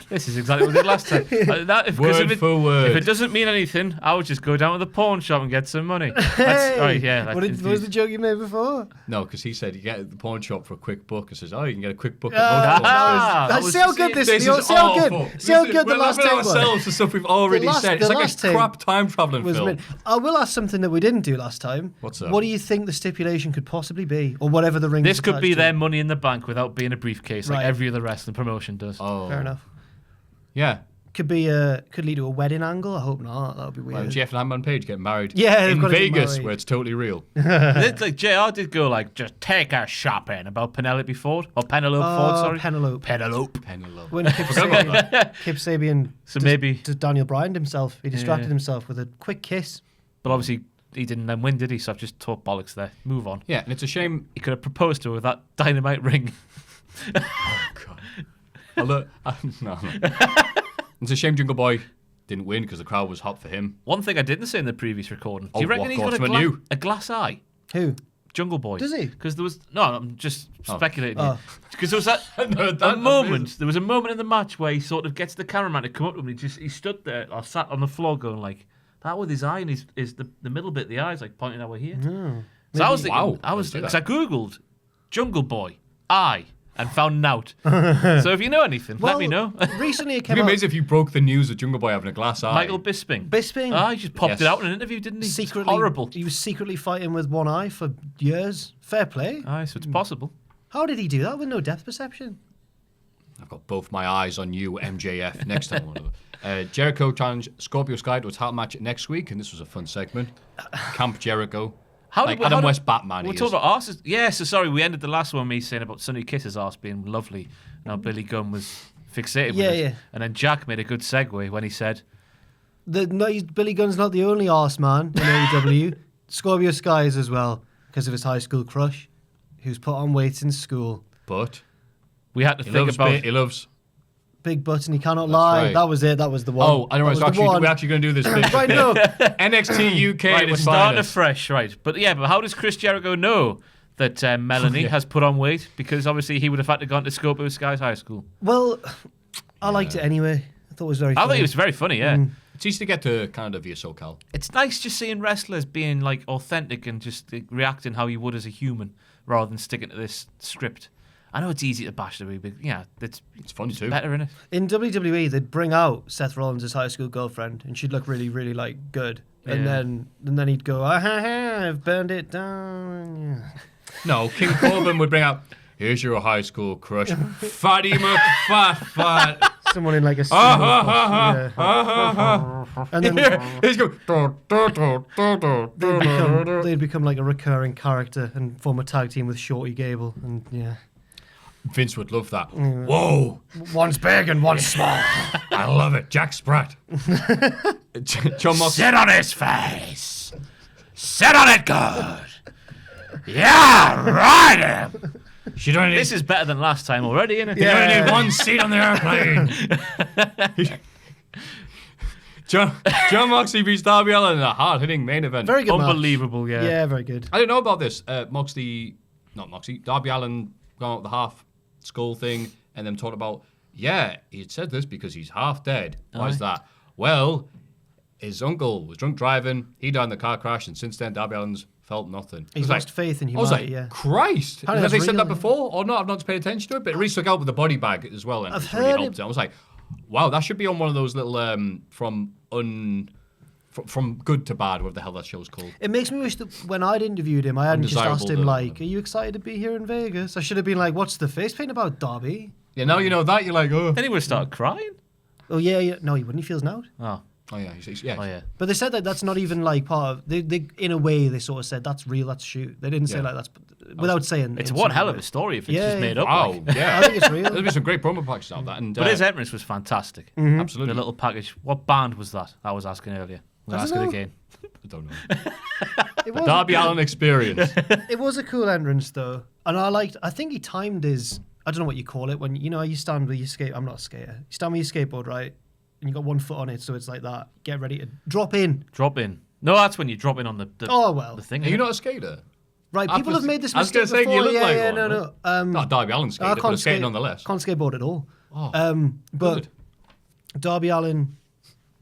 This is exactly what we did last time. 'Cause Word for word. If it doesn't mean anything, I would just go down to the pawn shop and get some money. That's, right, yeah. Like, What was the joke you made before? No, because he said you get at the pawn shop for a quick book and says, oh, you can get a quick book. Ah, at that was- See how good this This is. is See how awful. good. See how good the We're last laughing time at was. ourselves for stuff we've already said. It's the like last a thing crap time traveling Was film. meant- I will ask something that we didn't do last time. What's that? What do you think the stipulation could possibly be, or whatever the ring? This could be their money in the bank without being a briefcase, like Right. every other wrestling promotion does. Oh, Fair enough. Yeah. Could lead to a wedding angle. I hope not. That would be weird. Jeff and Hangman Page get married. Yeah, they've in got to get Vegas, married. where it's totally real. It's like JR did go like, just take her shopping about Penelope Ford or Penelope Ford. Sorry, Penelope. Penelope. Penelope. When Kip Sabian So maybe, to Daniel Bryan himself, he distracted himself with a quick kiss. but obviously he didn't then win, did he? So I've just talked bollocks there. Move on. Yeah, and it's a shame. He could have proposed to her with that dynamite ring. No. It's a shame Jungle Boy didn't win because the crowd was hot for him. One thing I didn't say in the previous recording. Do you Oh, reckon what he's got God's menu? a glass eye? Who? Jungle Boy. Does he? Because there was I'm just speculating. Oh. Because there was a moment. There was a moment in the match where he sort of gets the cameraman to come up to him. And he stood there or sat on the floor going like that with his eye and is the middle bit of the eyes like pointing our here. So I was thinking, Wow, I was let's do because I that. googled Jungle Boy eye and found out. So if you know anything, let me know. Recently it It'd came be out. amazing if you broke the news of Jungle Boy having a glass eye. Michael Bisping. Bisping. Ah, he just popped Yes. it out in an interview, didn't he? It's Secretly, horrible. He was secretly fighting with one eye for years. Fair play. Aye, so it's possible. How did he do that with no depth perception? I've got both my eyes on you, MJF. Next time. Jericho challenged Scorpio Sky to a title match next week, and this was a fun segment. Camp Jericho. Adam West Batman. We're he talking is. about arses. Yeah, so sorry, we ended the last one me saying about Sonny Kiss's arse being lovely. Now Billy Gunn was fixated with it. Yeah. And then Jack made a good segue when he said, Billy Gunn's not the only arse man in AEW. Scorpio Sky is as well, because of his high school crush, who's put on weight in school. But we had to he think loves, about he loves big butts and he cannot lie. right. That was it. That was the one. Oh, I know. We're actually going to do this. Right, no. NXT UK. Right, at we're its starting finest. afresh, right? But how does Chris Jericho know that Melanie has put on weight? Because obviously he would have had to go into Scorpio Skies High School. Well, I liked it anyway. I thought it was very funny. I think it was very funny, yeah. It's easy to get to Canada via SoCal. It's nice just seeing wrestlers being like authentic and just reacting how you would as a human rather than sticking to this script. I know it's easy to bash the but yeah, it's fun too. better, isn't it? In WWE, they'd bring out Seth Rollins' high school girlfriend, and she'd look really, really like good. And then he'd go, I've burned it down. No, King Corbin would bring out, here's your high school crush, Fatty McFat. Someone in like a and then He's going. they'd become like a recurring character and form a tag team with Shorty Gable, and Vince would love that. Whoa, one's big and one's small. I love it. Jack Spratt. John Moxley. Sit on his face. Sit on it good. Yeah, ride him. She don't need, This is better than last time already, isn't it? you only need one seat on the airplane. John Moxley beats Darby Allin in a hard-hitting main event. Very good match. Unbelievable, yeah. Yeah, very good. I didn't know about this. Darby Allin gone out the half skull thing, and then talked about, he had said this because he's half dead. Why is that? Well, his uncle was drunk driving, he died in the car crash, and since then Darby Allin's felt nothing. He's lost faith in I was humanity, like, Christ! Apparently Have they that's said that real, before or not? I've not paid attention to it, but Reese took out with the body bag as well, and I've it really heard helped it. I was like, wow, that should be on one of those little from good to bad, whatever the hell that show's called. It makes me wish that when I'd interviewed him, I hadn't just asked him, Undesirable, are you excited to be here in Vegas? I should have been like, what's the face paint about, Darby? Yeah, now you know that, you're like, oh. Then he would have started crying. Oh, yeah. No, he wouldn't. He feels now. Oh, yeah, yeah. Oh, yeah. But they said that that's not even like part of. They in a way, they sort of said that's real, that's shoot. They didn't say like that's without saying. It's in one some hell way. of a story if it's Yeah, just made yeah. up. Wow, like. yeah. I think it's real. There's been some great promo packages out of that. And, But his entrance was fantastic. absolutely. The little package. What band was that? I was asking earlier. I'm going to ask it again. I don't know. It was, Darby Allin experience. it was a cool entrance though, and I think he timed his. I don't know what you call it when you stand with your skate. I'm not a skater. You stand with your skateboard, right? And you got one foot on it, so it's like that. Get ready to drop in. Drop in. No, that's when you drop in on the the thing. Are you not a skater? Right, people have made this I was mistake gonna say, before. you look like one, no. Not Darby Allin skater, but a skater nonetheless. Can't skateboard at all. Oh, But good. Darby Allin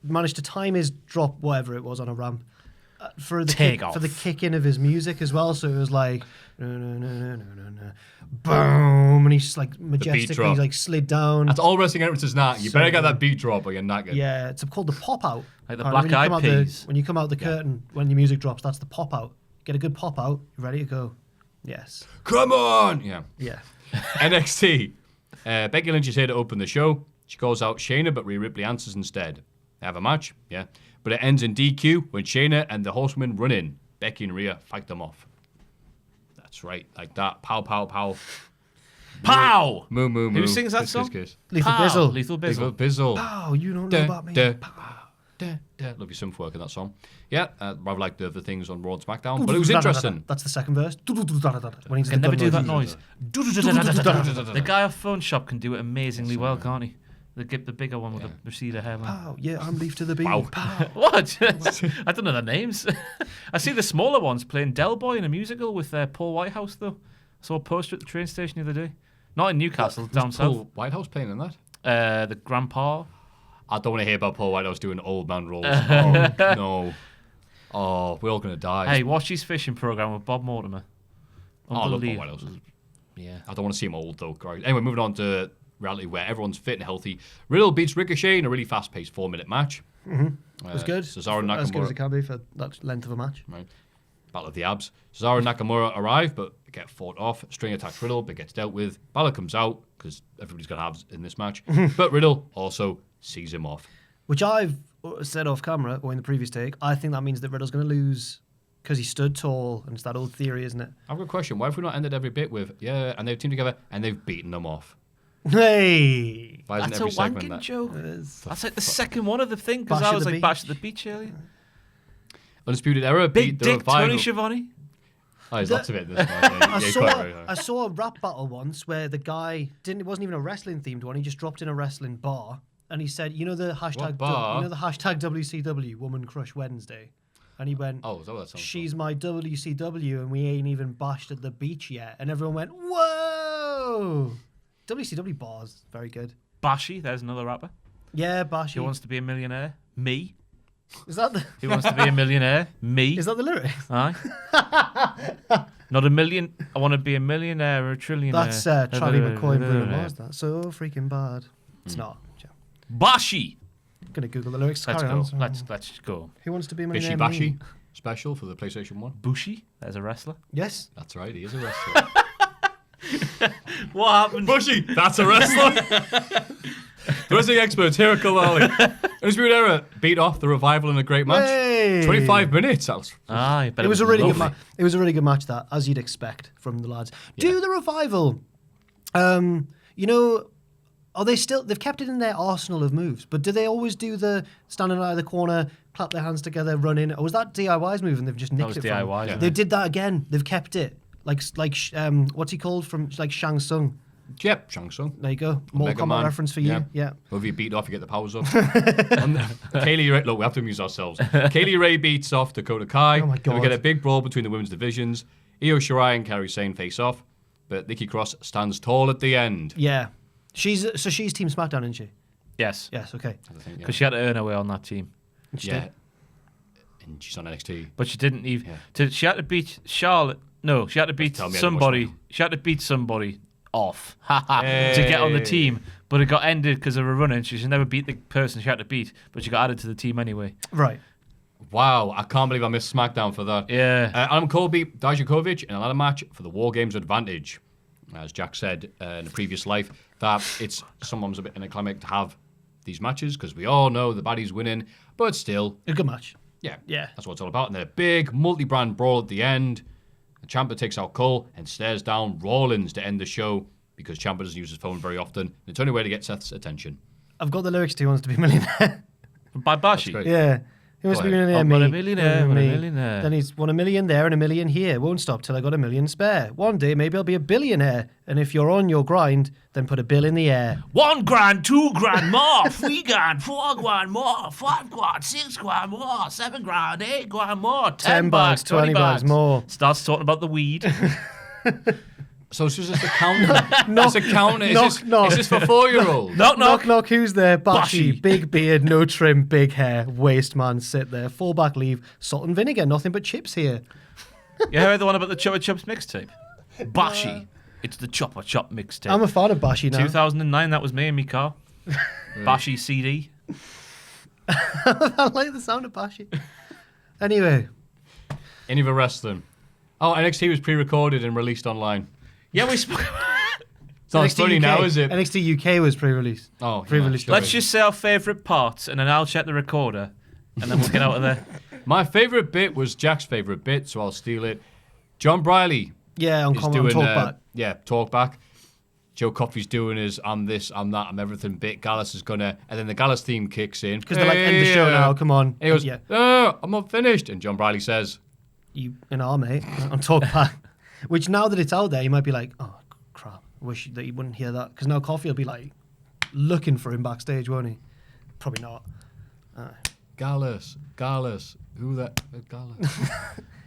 managed to time his drop, whatever it was, on a ramp for the Take off. for the kick in of his music as well. So it was like boom, and he's like majestically drop. like slid down. That's all wrestling entrances now. You So better get that good. beat drop or you're knackered. Yeah, it's called the pop out. Like the Apparently Black Eyed Peas. when you come out the curtain when your music drops, that's the pop out. Get a good pop out. You're ready to go. Yes. Come on! Yeah. Yeah. NXT. Becky Lynch is here to open the show. She calls out Shayna, but Rhea Ripley answers instead. They have a match, yeah. But it ends in DQ when Shayna and the Horsewomen run in. Becky and Rhea fight them off. That's right, like that. Pow, pow, pow. Pow! Moo, moo, moo. Who sings that Kiss, song? kiss, kiss. Lethal Pow! Bizzle. Lethal Bizzle. Bizzle. Bizzle. Oh, you don't know Da, about me. da, da, da. Love your synth work in that song. Yeah, rather like the things on Raw and SmackDown, but it was interesting. That's the second verse. When he's Can the never gun do that noise. noise. The guy off Phone Shop can do it amazingly well, can't he? The bigger one with the receded hairline. Oh, yeah, I'm Leaf to the beat. Wow. What? I don't know their names. I see the smaller ones playing Del Boy in a musical with Paul Whitehouse, though. I saw a poster at the train station the other day. Not in Newcastle, down south. Paul Whitehouse playing in that? The grandpa. I don't want to hear about Paul Whitehouse doing old man roles. Oh, no. Oh, we're all going to die. Hey, watch his fishing program with Bob Mortimer. I love Paul Unbelievable. Whitehouse. Yeah. I don't want to see him old, though. Anyway, moving on to reality where everyone's fit and healthy. Riddle beats Ricochet in a really fast-paced 4-minute match. It was good. Cesaro and As good as it Nakamura. can be for that length of a match. Right. Battle of the abs. Cesaro and Nakamura arrive, but get fought off. String attacks Riddle, but gets dealt with. Balor comes out, because everybody's got abs in this match. But Riddle also sees him off. Which I've said off camera, or in the previous take, I think that means that Riddle's going to lose because he stood tall, and it's that old theory, isn't it? I've got a question. Why have we not ended every bit with, and they've teamed together, and they've beaten them off? Hey! Why isn't That's a every segment wanking that? joke. That's like the second one of the thing, because Bash I at was the like Beach. Bash at the Beach earlier. Undisputed Era Big beat the Dick Tony Revival. Schiavone. Oh, there's lots of it. This one. I saw a rap battle once where the guy it wasn't even a wrestling themed one. He just dropped in a wrestling bar and he said, "You know the hashtag, WCW Woman Crush Wednesday," and he went, "Oh, is that what that sounds she's my WCW, and we ain't even bashed at the beach yet," and everyone went, "Whoa!" WCW bars, very good. Bashi, there's another rapper. Yeah, Bashi. Who wants to be a millionaire? Me. Is that the? Who wants to be a millionaire? Me. Is that the lyrics? Aye. Not a million. I want to be a millionaire or a trillionaire. That's Travis McCoy and Bruno Mars. That so freaking bad. It's not. Bashi. I'm gonna Google the lyrics. Let's Carry go. on. Let's go. Who wants to be a Bishi millionaire? Bashi special for the PlayStation 1. Bushi. There's a wrestler. Yes. That's right, he is a wrestler. What happened? Bushy, that's a wrestler. Wrestling experts here at Cultaholic. Undisputed Era beat off the Revival in a great match. Hey! 25 minutes. That was Aye, but It was a really good lovely. match. It was a really good match, that, as you'd expect from the lads. Do the Revival. You know, are they still? They've kept it in their arsenal of moves, but do they always do the standing out of the corner, clap their hands together, run in? Or was that DIY's move and they've just nicked was it DIY, from? wasn't They it? did that again. They've kept it. Like what's he called from like Shang Tsung? Yep, Shang Tsung. There you go. Mortal Mega Kombat Man. reference for you. Yeah. Whoever you beat off, you get the powers up. Kaylee Ray, look, we have to amuse ourselves. Kaylee Ray beats off Dakota Kai. Oh my Then we God. get a big brawl between the women's divisions. Io Shirai and Kairi Sane face off, but Nikki Cross stands tall at the end. Yeah. She's Team SmackDown, isn't she? Yes. Yes. Okay. Because she had to earn her way on that team. And she Yeah. did. And she's on NXT. But she didn't even. She had to beat Charlotte. No, she had to beat tell me somebody. what's She had to beat somebody off to get on the team. But it got ended because of a run-in. She should never beat the person she had to beat, but she got added to the team anyway. Right. Wow, I can't believe I missed SmackDown for that. Yeah. Adam Cole beat Dijakovic in a ladder match for the War Games advantage. As Jack said in a previous life, that it's sometimes a bit anticlimactic to have these matches because we all know the baddie's winning, but still, A good match. yeah, Yeah. that's what it's all about. And then a big multi-brand brawl at the end. The Ciampa takes out Cole and stares down Rollins to end the show because Ciampa doesn't use his phone very often. It's the only way to get Seth's attention. I've got the lyrics to Who Wants to Be a Millionaire. By Bashi. great. Yeah. Who wants to be a millionaire? I've Me. won a millionaire, won a Me. millionaire. Then he's won a million there and a million here. Won't stop till I got a million spare. One day maybe I'll be a billionaire. And if you're on your grind, then put a bill in the air. 1 grand, 2 grand more, 3 grand, 4 grand more, 5 grand, 6 grand more, 7 grand, 8 grand more, 10 bags, 20 bags more. Starts talking about the weed. So it's just a counter. It's a counter. knock. Is this for 4-year-olds? knock, Knock, knock, who's there? Bashi. Bashi. Big beard, no trim, big hair, waste man, sit there. Full back leave, salt and vinegar, nothing but chips here. You heard the one about the Chopper Chops mixtape? Bashi. It's the Chopper Chop mixtape. I'm a fan of Bashi now. 2009, that was me in my car. Bashi CD. I like the sound of Bashi. Anyway, Any of the wrestling? Oh, NXT was pre-recorded and released online. Yeah, we spoke. It's not NXT funny UK. now, is it? NXT UK was pre-released. Oh, Pre-released. yeah, Let's just say our favourite parts, and then I'll check the recorder, and then we'll get out of there. My favourite bit was Jack's favourite bit, so I'll steal it. John Briley Yeah, on is comment, doing talk back. yeah, talk back. Joe Coffey's doing his I'm this, I'm that, I'm everything bit. Gallus is gonna, and then the Gallus theme kicks in Because they're like, end the show now, come on. And he goes, Yeah. oh, I'm not finished. And John Briley says, You in our mate on talk back. Which now that it's out there, you might be like, oh crap, I wish that you wouldn't hear that. Because now Coffee will be like looking for him backstage, won't he? Probably not. Gallus, who that? Gallus.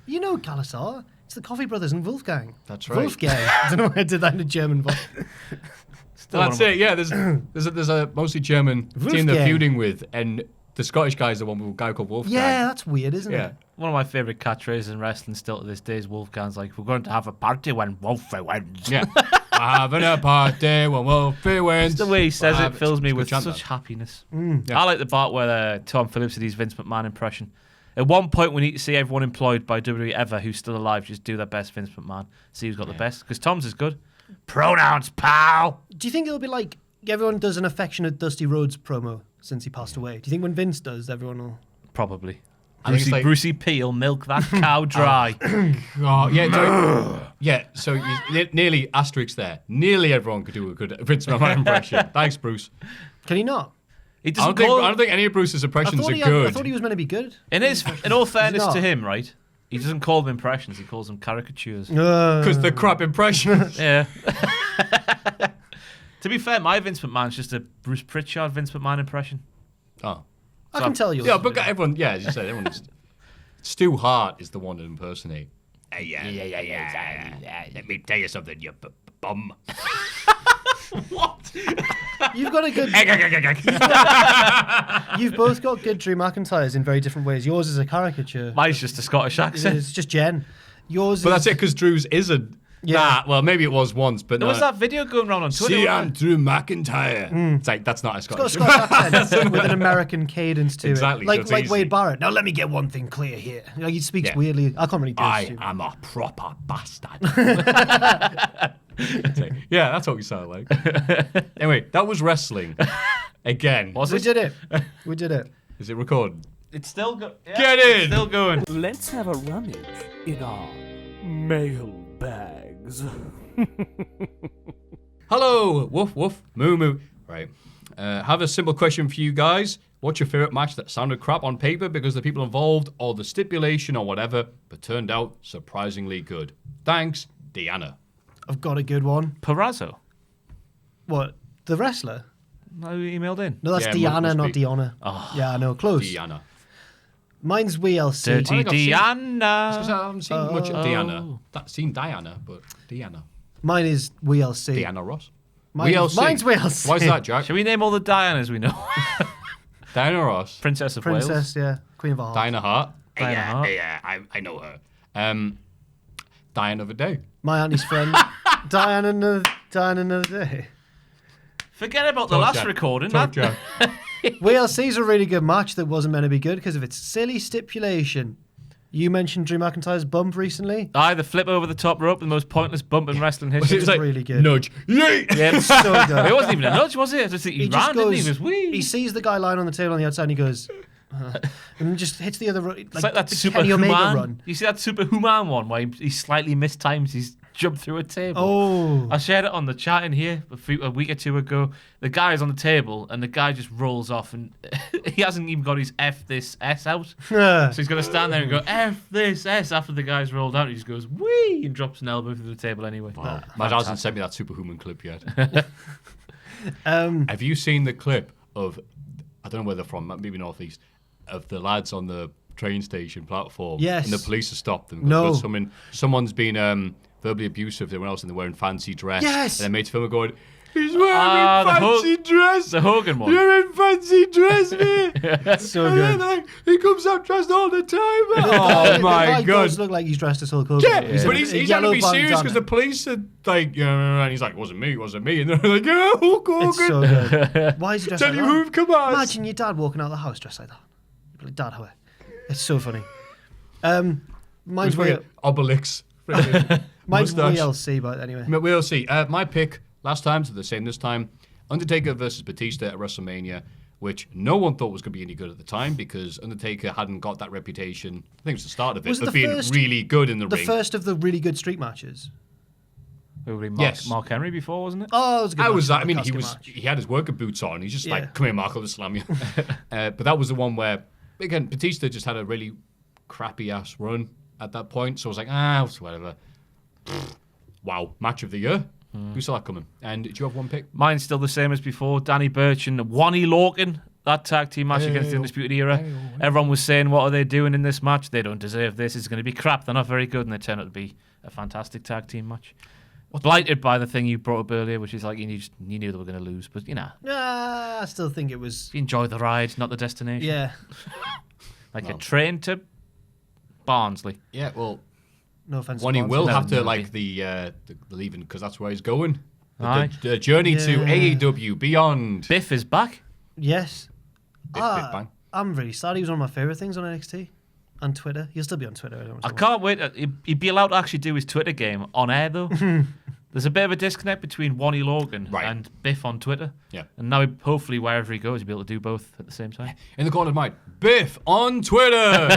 You know Gallus are. It's the Coffee Brothers and Wolfgang. That's right. Wolfgang. I don't know why I did that in a German voice. That's it. Yeah, there's a mostly German team they're Wolfgang. feuding with, and the Scottish guy's the one with a guy called Wolfgang. Yeah, that's weird, isn't Yeah. it? One of my favourite catchphrases in wrestling still to this day is Wolfgang's like, we're going to have a party when Wolfie wins. Yeah. We're having a party when Wolfie wins. The way he says it fills me It's a with good chant, such that. happiness. Yeah. I like the part where Tom Phillips did his Vince McMahon impression. At one point, we need to see everyone employed by WWE ever who's still alive just do their best Vince McMahon. See who's got the best. Because Tom's is good. Pronouns, pal. Do you think it'll be like everyone does an affectionate Dusty Rhodes promo since he passed away? Do you think when Vince does, everyone will? Probably. I think it's like- Brucey P will milk that cow dry. Oh, yeah. No, yeah, so nearly asterisk there. Nearly everyone could do a good Vince McMahon impression. Thanks, Bruce. Can he not? He I doesn't don't call think any of Bruce's I impressions thought, are I good. thought he was meant to be good. In all fairness not? to him, right? He doesn't call them impressions, he calls them caricatures. Because they're crap impressions. Yeah. To be fair, my Vince McMahon's just a Bruce Pritchard Vince McMahon impression. Oh. I can tell you. Yeah, but everyone, as you said, everyone's... Stu Hart is the one to impersonate. Hey, yeah. Let me tell you something, you bum. What? You've got a good. You've both got good Drew McIntyres in very different ways. Yours is a caricature. Mine's just a Scottish accent. It's just Jen. Yours But is. that's it, because Drew's isn't. Yeah. Nah, well, maybe it was once, but There was that video going around on Twitter. See, wasn't I'm there? Drew McIntyre. It's like, that's not a It's got a Scottish. Scottish accent with an American cadence to Exactly, it. so Like it's like easy. Wade Barrett. Now let me get one thing clear here. You know, he speaks Yeah. weirdly. I can't really do I it. am a proper bastard. Yeah, that's what we sound like. Anyway, that was wrestling. Again. Was We it? did it. We did it. Is it recording? It's still going. Get in! Still going. Let's have a rummage in our mailbags. Hello, woof woof, moo moo. Right. Have a simple question for you guys. What's your favourite match that sounded crap on paper because the people involved or the stipulation or whatever, but turned out surprisingly good? Thanks, Deanna. I've got a good one. Perazzo. What? The wrestler? No, you emailed in. No, that's Yeah, Deanna, must not be. Deanna. Yeah, I know. Close. Deanna. Mine's WLC. Dirty think I've seen- Diana. Because I haven't seen much of Deanna. Seen Diana, but Deanna. Mine is WLC. Deanna Ross. Mine's WLC. mine's WLC. Why is that, Jack? Shall we name all the Dianas we know? Diana Ross. Princess of Wales. Princess, yeah. Queen of Hearts. Diana Hart. Diana Hart. Yeah, I know her. Diana of a Day. My auntie's friend. Diana another day. Forget about the Talk, last Jack. recording. Talk, That- Jack. WLC's a really good match that wasn't meant to be good because of its silly stipulation. You mentioned Drew McIntyre's bump recently. Aye, the flip over the top rope, the most pointless bump in wrestling history. It was like, really good. nudge. Yay! Yeah, So good. it wasn't even a nudge, was it? I just think he, ran, didn't he? He was wee. He sees the guy lying on the table on the outside and he goes, and just hits the other like, It's like that the Super Kenny Omega Human. run. You see that Super Human one where he slightly mistimes his jump through a table? Oh. I shared it on the chat in here a week or two ago. The guy's on the table and the guy just rolls off and he hasn't even got his F this S out. So he's going to stand there and go F this S after the guy's rolled out. He just goes wee and drops an elbow through the table anyway. My dad hasn't sent me that Superhuman clip yet. Um, Have you seen the clip of, I don't know where they're from, maybe Northeast, of the lads on the train station platform? Yes. And the police have stopped them. No. Because someone's been verbally abusive to everyone else and they're wearing fancy dress. Yes. And their mates film are going, he's wearing the fancy dress. The Hogan one. You're in fancy dress, mate. so And then good. they're like, he comes out dressed all the time. The Oh my guy God. does look like he's dressed as Hulk Hogan. Yeah, in but a he's trying to yellow be serious bandana. because the police are like, and he's like, it wasn't me. And they're like, yeah, Hulk Hogan. It's so good. Why is he dressed Tell like you that? who've come out. Imagine your dad walking out of the house dressed like that. You'd be like, Dad, how? It's so funny. Mine's Obelix. Mine's Mustache. WLC, but anyway. We'll see. My pick last time, so the same this time. Undertaker versus Batista at WrestleMania, which no one thought was going to be any good at the time because Undertaker hadn't got that reputation. I think it was the start of it, Was it of the being first- really good in the The ring. first of the really good street matches. Yes. Mark Henry before, wasn't it? Oh, it was a good I match. was. I mean, Casket he match. had his worker boots on. He's just Yeah. like, come here, Mark, I'll just slam you. But that was the one where, again, Batista just had a really crappy ass run at that point. So I was like, it's whatever. Wow, match of the year. Who saw that coming? And did you have one pick? Mine's still the same as before. Danny Burch and Wani Lorcan. That tag team match against the Undisputed Era. Everyone was saying, what are they doing in this match? They don't deserve this. It's going to be crap. They're not very good. And they turn out to be a fantastic tag team match. Blighted by the thing you brought up earlier, which is like you knew they were going to lose. But, I still think it was. enjoy the ride, not the destination. Yeah. Like a train to Barnsley. Yeah, well, No offense. one he to will Barnsley. have to no, like the leaving because that's where he's going. Aye. The journey to Yeah. AEW Beyond. Biff is back. Yes. Biff, bang. I'm really sad. He was one of my favourite things on NXT. On Twitter. He'll still be on Twitter. I can't wait. He'd be allowed to actually do his Twitter game on air, though. There's a bit of a disconnect between Wani Logan Right. and Biff on Twitter. Yeah. And now, hopefully, wherever he goes, he'll be able to do both at the same time. In the corner of mine, Biff on Twitter.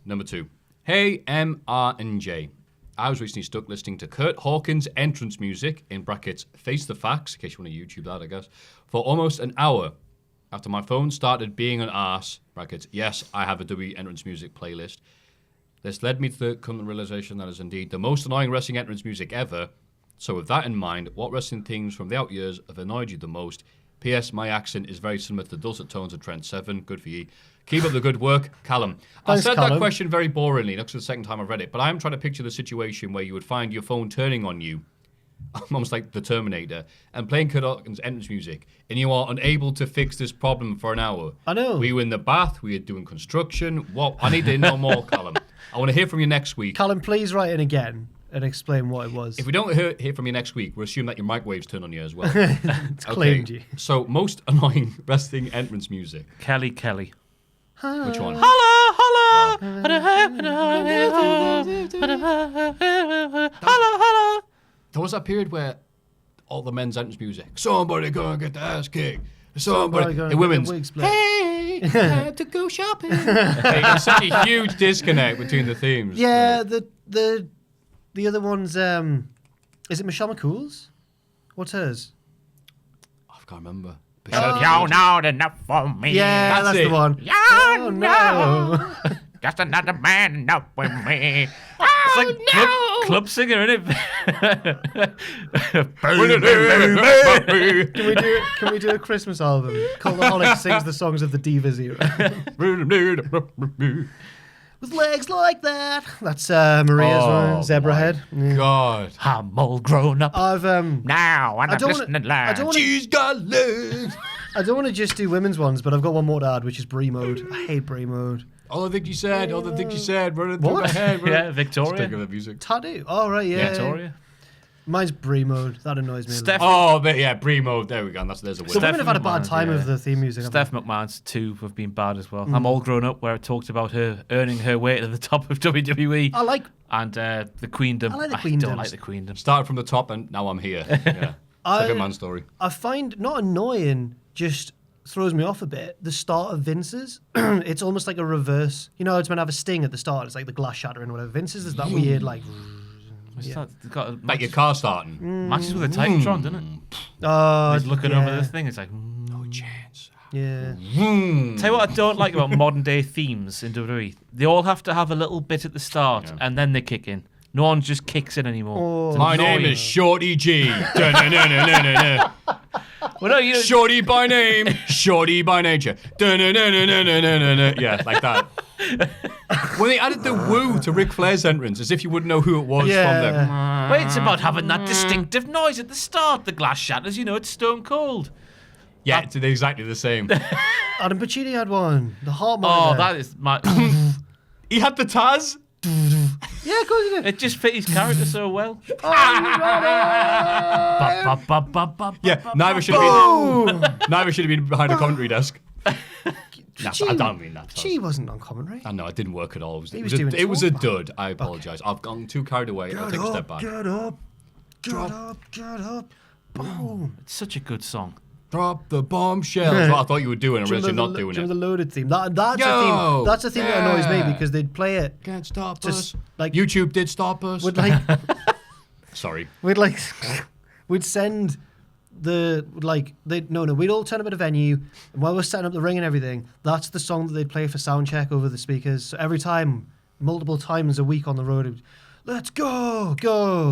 Number 2. Hey, MR and J. I was recently stuck listening to Kurt Hawkins' entrance music, in brackets, Face the Facts, in case you want to YouTube that, I guess, for almost an hour. After my phone started being an arse, brackets, yes, I have a WWE entrance music playlist. This led me to the current realization that is indeed the most annoying wrestling entrance music ever. So with that in mind, what wrestling themes from the out years have annoyed you the most? P.S. My accent is very similar to the dulcet tones of Trent Seven. Good for you. Keep up the good work, Callum. I said Callum. that question very boringly. That's the second time I've read it. But I'm trying to picture the situation where you would find your phone turning on you, almost like the Terminator, and playing Kurt Hawkins' entrance music, and you are unable to fix this problem for an hour. I know. Were you in the bath? Were you doing construction? What? I need to know more, Callum. I want to hear from you next week. Callum, please write in again and explain what it was. If we don't hear from you next week, we'll assume that your microwaves turn on you as well. It's claimed you. So, most annoying wrestling entrance music. Kelly. Which one? Holla. There was that period where all the men's entrance music, somebody go and get the ass kicked. Somebody go and in get women's, the wig split. hey, time to go shopping. There's such a huge disconnect between the themes. Yeah, the other one's is it Michelle McCool's? What's hers? I can't remember. You're not enough for me. Yeah, that's it. the one. You're Oh no. just another man enough with me. It's like club singer, isn't it? Can we do a Christmas album? Cultaholic sings the songs of the Divas era. With legs like that. That's Maria's one. Zebra head. Yeah. God. I'm all grown up. I've Now, and I I'm don't listening wanna, loud. I don't want to. She's got legs. I don't want to just do women's ones, but I've got one more to add, which is Brie mode. I hate Brie mode. All the things you said, running through What? my head. Yeah, Speaking Victoria. of music. Tattoo. Oh right, yeah. Victoria. Mine's Brie mode. That annoys me. Steph- Oh, but yeah, Brie mode. There we go. There's a The word. women have had a bad McMahon, time yeah. of the theme music. haven't Steph McMahon's two have been bad as well. I'm all grown up, where it talked about her earning her way to the top of WWE they? I like. and the Queendom. I like the don't Queendoms. like the Queendom. Started from the top and now I'm here. Yeah. It's like a man story. I find not annoying, just throws me off a bit. The start of Vince's, it's almost like a reverse. You know, it's meant to have a sting at the start. It's like the glass shattering or whatever. Vince's is that weird, like. It's got a Like your car starting. matches with a Titantron, doesn't it? Oh, He's looking yeah. over the thing. It's like, No chance. Yeah. Tell you what I don't like about modern day themes in WWE. They all have to have a little bit at the start and then they kick in. No one just kicks in anymore. Oh. It's My name annoying. is Shorty G. Dun-dun-dun-dun-dun-dun. Well, no, you Shorty by name, Shorty by nature. Dun-dun-dun-dun-dun-dun-dun. Yeah, like that. When they added the woo to Ric Flair's entrance, as if you wouldn't know who it was Yeah. from them. Wait, it's about having that distinctive noise at the start. The glass shatters, you know, it's stone cold. Yeah, it's exactly the same. Adam Pacini had one. The heart Oh, monitor. that is my. He had the Taz. Yeah, of course he did. It just fit his character so well. Yeah, neither should have been. Neither should have been behind a commentary desk. No, I don't mean that. She wasn't on commentary. I know it didn't work at all. He was doing It was a talk. dud. I apologise. I've gone too carried away. I'll take a step back. Get up. Get up. Get up. Boom. It's such a good song. Drop the bombshell. That's what I thought you were doing. I'm Do you really remember not the- doing do you it. remember the loaded theme? That's Yo! a theme. That's a theme that annoys me Yeah. because they'd play it. Can't stop Just us. like- YouTube did stop us. We'd like, Sorry. we'd send the we'd all turn up at a venue, and while we're setting up the ring and everything, that's the song that they'd play for sound check over the speakers. So every time, multiple times a week on the road, it would, let's go,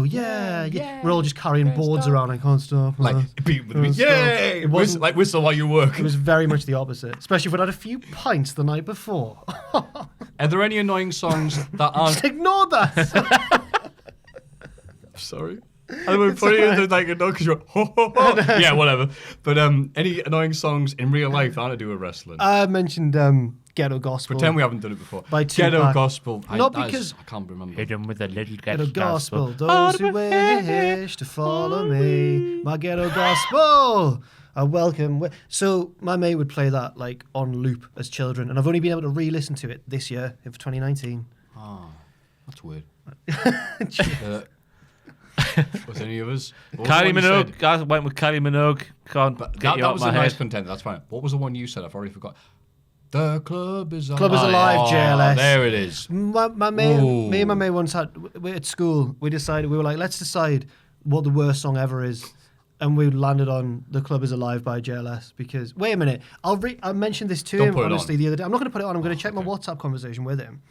yeah. We're all just carrying boards around. I can't stop. Like, beat with me. Can't stop. Yay! It wasn't- Like whistle while you work. It was very much the opposite, especially if we'd had a few pints the night before. Are there any annoying songs that aren't? Just ignore that. Sorry. I would put it into like a dog because you're yeah, whatever. But any annoying songs in real life that aren't to do with wrestling? I mentioned Ghetto Gospel. Pretend we haven't done it before. By Ghetto Tupac. Gospel. Not that is- because- I can't remember. Hit him with a little Ghetto gospel. Gospel, those who wish to follow me. My Ghetto Gospel. I welcome. So my mate would play that like on loop as children, and I've only been able to re-listen to it this year for 2019. That's weird. Was any of us? What was Kylie the one you Minogue. said? Guys went with Kylie Minogue. Can't But get that, you that out was my a nice head. contender. That's fine. What was the one you said? I've already forgot. The club is alive. Club is alive, JLS. There it is. My mate, Ooh. me and my mate once had at school. We were like, let's decide what the worst song ever is, and we landed on "The Club Is Alive" by JLS because wait a minute, I mentioned this to him honestly the other day. I'm not going to put it on. I'm going to check my WhatsApp conversation with him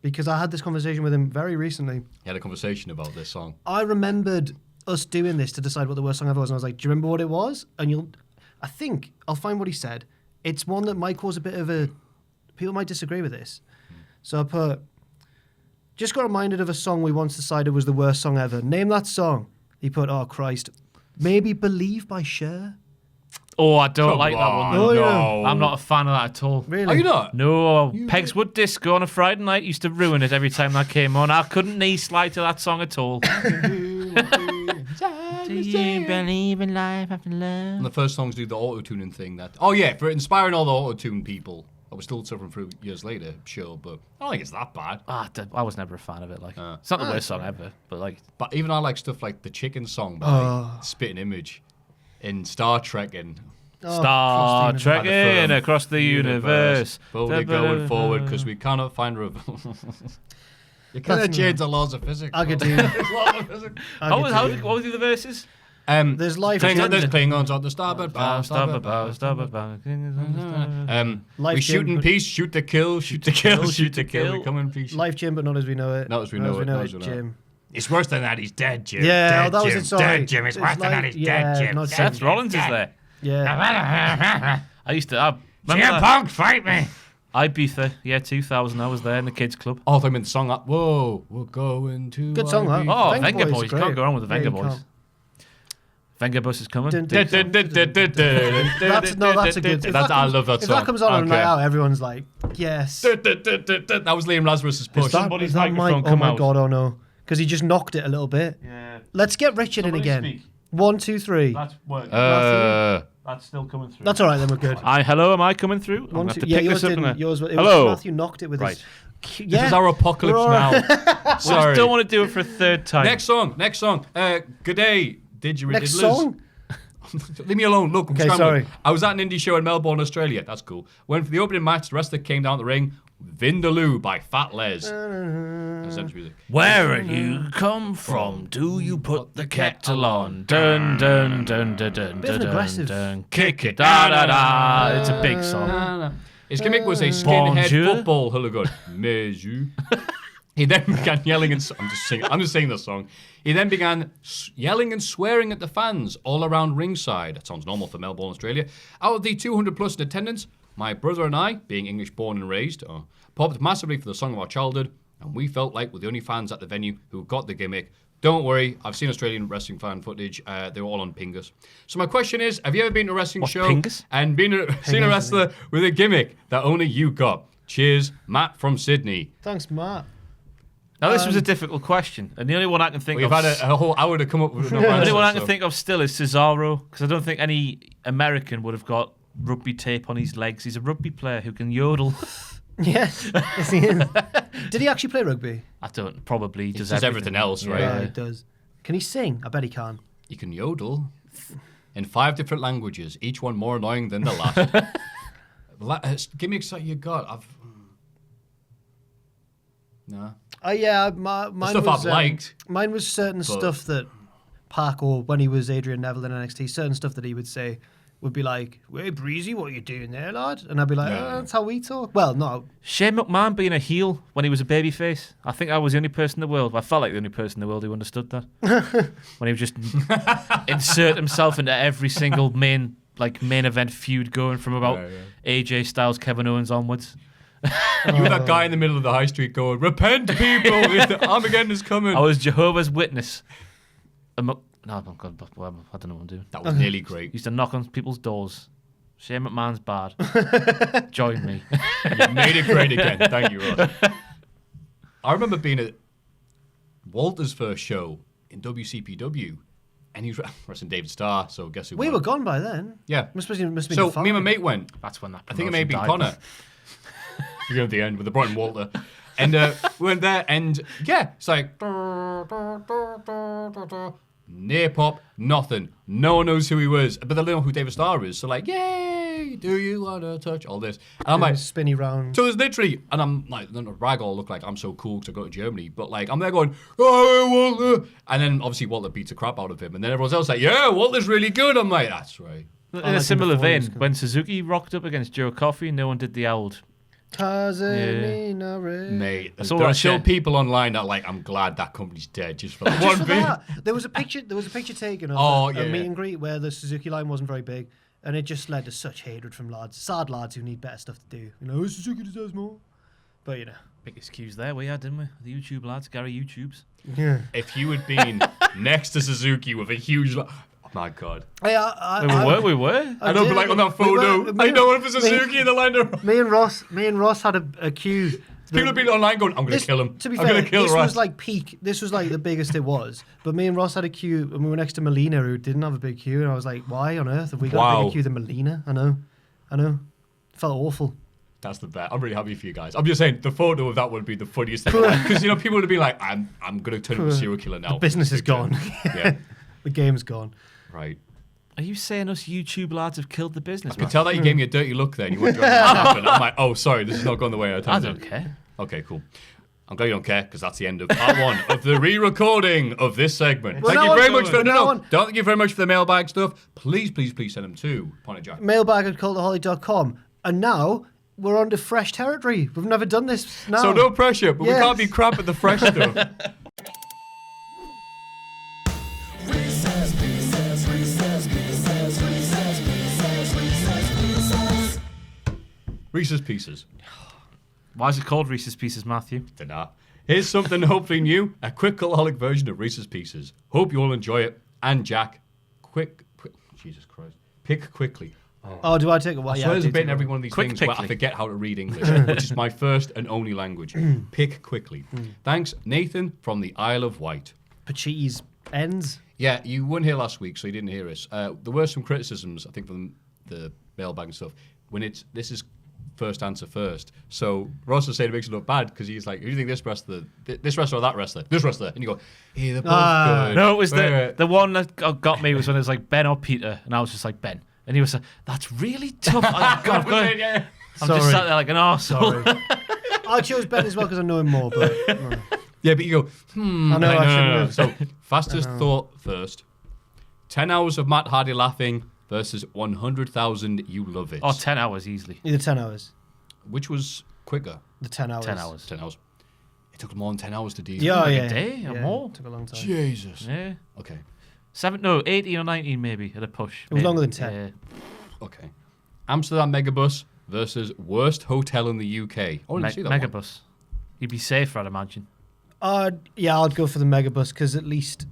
because I had this conversation with him very recently. You had a conversation about this song. I remembered us doing this to decide what the worst song ever was, and I was like, "Do you remember what it was?" And I think I'll find what he said. It's one that might cause a bit of a. People might disagree with this, so I put. Just got reminded of a song we once decided was the worst song ever. Name that song. He put, oh Christ, maybe "Believe" by Cher. Oh, I don't like that one. Oh, No, I'm not a fan of that at all. Really? Are you not? No, Pegs Wood Disco on a Friday night used to ruin it every time that came on. I couldn't knee slide to that song at all. Do you believe in life after love? And the first songs do the auto-tuning thing. For inspiring all the auto-tune people. I was still suffering through years later, sure, but I don't think it's that bad. I was never a fan of it. It's not the worst song ever, but But even I like stuff like the Chicken song by Spitting Image in Star Trek and Star Trek across the universe. Boldly going forward because we cannot find you can't change the laws of physics. I could do. What was the other verses? There's life. There's Klingons on the starboard bow. We shoot in peace, shoot to kill, shoot to kill, shoot to kill. We come in peace. Life, Jim, but not as we know it. Not as we know it, Jim. It's worse than that. He's dead, Jim. Yeah, dead, that was Jim. it. Sorry. Dead, Jim. It's worse than that. He's dead, Jim. Seth Rollins is there. Yeah. I used to. CM Punk, fight me. Ibiza, 2000. I was there in the kids' club. Oh, I meant the song. Whoa, we're going to. Good song, Ibiza. Oh, Venga Venga Boys, Boys. great. Can't go wrong with the Venga you Boys. can't. Venga Bus is coming. That's a good. I love that If song. that comes on a Okay. night out, everyone's like, yes. That was Liam Lazarus's push. Somebody's Is that microphone Mike? Oh come my out. god! Oh no! Because he just knocked it a little bit. Yeah. Let's get Richard in again. Speak. 1, 2, 3. That's working. That's still coming through. That's all right. Then we're good. Hello, am I coming through? I'm One, going to two. have to Yeah, pick yours this up. didn't. Yours. It was Hello. Matthew knocked it with Right. his. This Yeah. is our apocalypse We're all- now. I Sorry. just don't want to do it for a third time. Next song. Good day, didgeridoo. Next song. Leave me alone. Look, I'm Okay, scrambling. sorry. I was at an indie show in Melbourne, Australia. That's cool. Went for the opening match. The wrestler came down the ring. Vindaloo by Fat Les. That's entrance music. Where you come from? Do you put the kettle on? Dun dun dun dun dun Bit of an dun aggressive- dun. Kick it, da da da. It's a big song. His gimmick was a skinhead Bonjour. football hooligan. Meju. He then began yelling and I'm just singing the song. He then began yelling and swearing at the fans all around ringside. That sounds normal for Melbourne, Australia. Out of the 200 plus in attendance, my brother and I, being English born and raised, popped massively for the song of our childhood, and we felt like we're the only fans at the venue who got the gimmick. Don't worry, I've seen Australian wrestling fan footage. They were all on Pingus. So my question is, have you ever been to a wrestling show Pingus? and seen a wrestler with a gimmick that only you got? Cheers, Matt from Sydney. Thanks, Matt. Now this was a difficult question, and the only one I can think We've of. had a whole hour to come up with another The answer. only one I can so- think of still is Cesaro, because I don't think any American would have got rugby tape on his legs. He's a rugby player who can yodel. Yes. Yes, he is. Did he actually play rugby? I don't. Probably He does everything else, right? Yeah, he does. Can he sing? I bet he can. You can yodel in 5 different languages, each one more annoying than the last. Give me excited you got. No. Yeah, mine stuff was, I've liked. Mine was certain stuff that Pac, or when he was Adrian Neville in NXT, certain stuff that he would say would be like, "Hey, Breezy, what you doing there, lad?" And I'd be like, "That's how we talk." Well, no. Shane McMahon being a heel when he was a babyface. I think I was the only person in the world. I felt like the only person in the world who understood that. When he would just insert himself into every single main event feud going from about AJ Styles, Kevin Owens onwards. You were that guy in the middle of the high street going, "Repent, people! Armageddon is coming." I was Jehovah's Witness. No, I don't know what I'm doing. That was nearly great. Used to knock on people's doors. Shane McMahon's bad. Join me. You made it great again. Thank you, Ross. I remember being at Walter's first show in WCPW, and he was wrestling David Starr, so guess who We won? were gone by then. Yeah. Must have been So fine. me and my mate went. That's when that I think it may have been promotion died. Connor. We're going at the end with the Brighton Walter. And we went there, and yeah, it's like near pop, nothing. No one knows who he was, but they don't know who David Starr is. So like, yay! Do you wanna touch all this? And I'm like, spinny round. so it's literally, and I'm like, rag all look like I'm so cool because I go to Germany, but like I'm there going, oh, Walter, and then obviously Walter beats the crap out of him, and then everyone's else like, yeah, Walter's really good. I'm like, that's right. In a similar vein, when Suzuki rocked up against Joe Coffey, no one did the old. Mate, there are still people online that are like, I'm glad that company's dead just for that one bit. There was a picture taken of a meet and greet where the Suzuki line wasn't very big, and it just led to such hatred from sad lads who need better stuff to do. You know, Suzuki deserves more. But you know, biggest cues there we had, didn't we? The YouTube lads, Gary YouTubes. Yeah. If you had been next to Suzuki with a huge, oh my god. We were. I know, but like on that photo, I know it was Suzuki in the line. Me and Ross had a queue. People have been online going, I'm going to kill him. To be I'm fair, going to kill this Ross. was like peak. This was like the biggest it was. But me and Ross had a queue, and we were next to Melina, who didn't have a big queue. And I was like, why on earth have we got a bigger queue than Melina? I know. It felt awful. That's the bet. I'm really happy for you guys. I'm just saying, the photo of that would be the funniest thing. Because, you know, people would have been like, I'm going to turn into a serial killer now. The business is gone. Yeah. The game's gone. Right. Are you saying us YouTube lads have killed the business? I can tell that you gave me a dirty look there and you weren't doing what happened. I'm like, oh, sorry, this is not going the way I intended. I don't care. Okay, cool. I'm glad you don't care because that's the end of part one of the re-recording of this segment. Thank you very much for don't thank you very much for the mailbag stuff. Please send them to Point Jack. Mailbag at cultaholic.com. And now we're on to fresh territory. We've never done this now. So no pressure, but we can't be crap at the fresh stuff. Reese's Pieces. Why is it called Reese's Pieces, Maffew? Dunno. Here's something hopefully new, a quick cultaholic version of Reese's Pieces. Hope you all enjoy it. And Jack, Jesus Christ, pick quickly. Oh, do I take a while? I swear there's a bit in every one of these things where I forget how to read English, which is my first and only language. Pick quickly. Thanks, Nathan from the Isle of Wight. Pachi's ends. Yeah, you weren't here last week, so you didn't hear us. There were some criticisms, I think, from the mailbag and stuff. This is first answer first. So Ross was saying it makes it look bad because he's like, who do you think this wrestler or that wrestler? This wrestler. And you go, hey, they're both good. No, it was the one that got me was when it was like Ben or Peter, and I was just like, Ben. And he was like, that's really tough. I'm just sat there like an arsehole. Sorry. I chose Ben as well because I know him more. But yeah, but you go, I know I shouldn't have. So fastest thought first. 10 hours of Matt Hardy laughing versus 100,000 you love it. Oh, 10 hours easily. Either 10 hours. Which was quicker? The 10 hours. 10 hours. 10 hours. It took more than 10 hours to do. Yeah, a day or more. It took a long time. Jesus. Yeah. Okay. 18 or 19 maybe at a push. It was longer than 10. Yeah. Okay. Amsterdam Megabus versus worst hotel in the UK. Oh, didn't see that Megabus. one. You'd be safer, I'd imagine. Yeah, I'd go for the Megabus because at least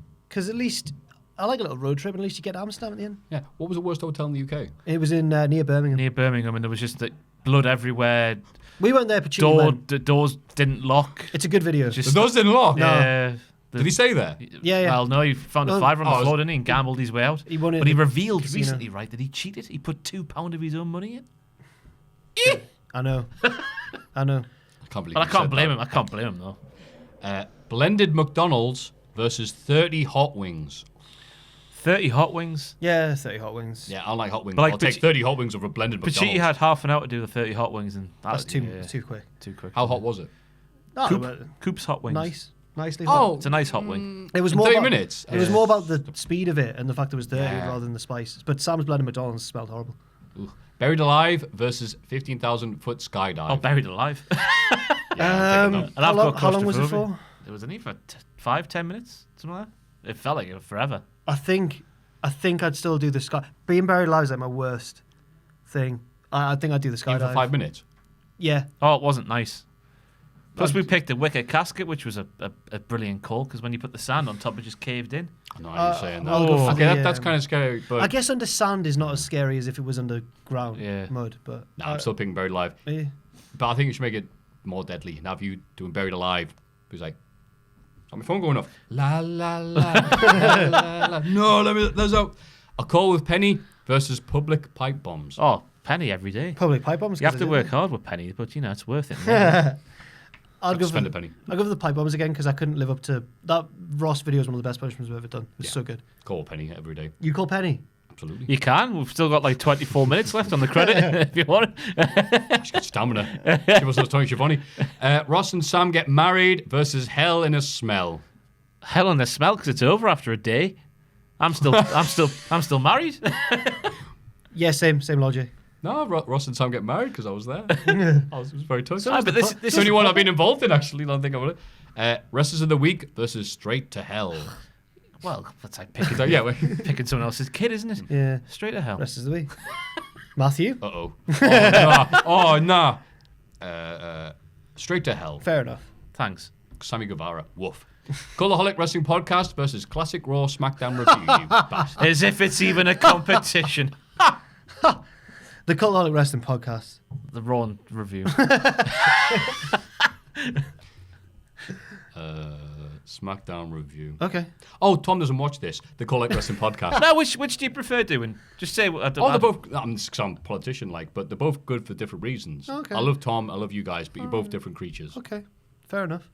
I like a little road trip and at least you get to Amsterdam at the end. Yeah. What was the worst hotel in the UK? It was in near Birmingham. Near Birmingham, and there was just blood everywhere. We went there, Pacino. The doors didn't lock. It's a good video. The doors didn't lock? Yeah. Did he say that? Yeah. Well, no, he found a fiver on the floor, didn't he? And gambled his way out. But he revealed recently, right, that he cheated. He put £2 of his own money in. I know. I know. I can't believe. But I can't blame him. I can't blame him though. Blended McDonald's versus 30 hot wings. 30 hot wings. Yeah, 30 hot wings. Yeah, I like hot wings. But like, I'll take 30 hot wings over a blended But McDonald's. she had half an hour to do the 30 hot wings, and That's too quick. Too quick. How hot was it? Coop's hot wings. Nicely hot. It's a nice hot wing. It was more 30 about, minutes. It was more about the speed of it and the fact it was dirty Yeah. rather than the spice. But Sam's Blended McDonald's smelled horrible. Ooh. Buried Alive versus 15,000-foot skydive. Oh, buried alive. How long was it for? It was only for 5-10 minutes, something like that. It felt like it was forever. I think I'd still do the sky. Being buried alive is like my worst thing. I think I'd do the skydive. Even for 5 minutes? Yeah. Oh, it wasn't nice. Plus, we picked the wicker casket, which was a brilliant call, because when you put the sand on top, it just caved in. I know you're saying that. I'll go for Okay, the, that's kind of scary. But I guess under sand is not as scary as if it was underground mud. But I'm still picking Buried Alive. Yeah. But I think you should make it more deadly and have you doing Buried Alive. It was like, is my phone going off? La la la, la la la. No, there's a call with Penny versus public pipe bombs. Oh, Penny every day. Public pipe bombs. You have to work hard with Penny, but, it's worth it. I'll go spend a penny. I'll go for the pipe bombs again because I couldn't live up to that. Ross video is one of the best punishments we've ever done. It was so good. Call a penny every day. You call Penny? Absolutely. You can. We've still got like 24 minutes left on the credit if you want. She's got stamina. Give us those Tony Schiavone. Ross and Sam get married versus Hell in a Smell. Hell in a Smell because it's over after a day. I'm still married. Yeah, same logic. No, Ross and Sam get married because I was there. I was very touched. but this It's the only one I've been involved in, actually. Don't think about it. Wrestlers of the Week versus Straight to Hell. Well, that's like picking, picking someone else's kid, isn't it? Yeah. Straight to hell. Rest of the week. Maffew? Uh-oh. Oh, no. Straight to Hell. Fair enough. Thanks. Sammy Guevara. Woof. Cultaholic Wrestling Podcast versus Classic Raw SmackDown Review. You bastard. As if it's even a competition. The Cultaholic Wrestling Podcast. The Raw review. SmackDown Review. Okay. Oh, Tom doesn't watch this. The Cultaholic Wrestling Podcast. Now, which do you prefer doing? Just say. They're both. I'm a politician, but they're both good for different reasons. Okay. I love Tom. I love you guys, but you're both different creatures. Okay. Fair enough.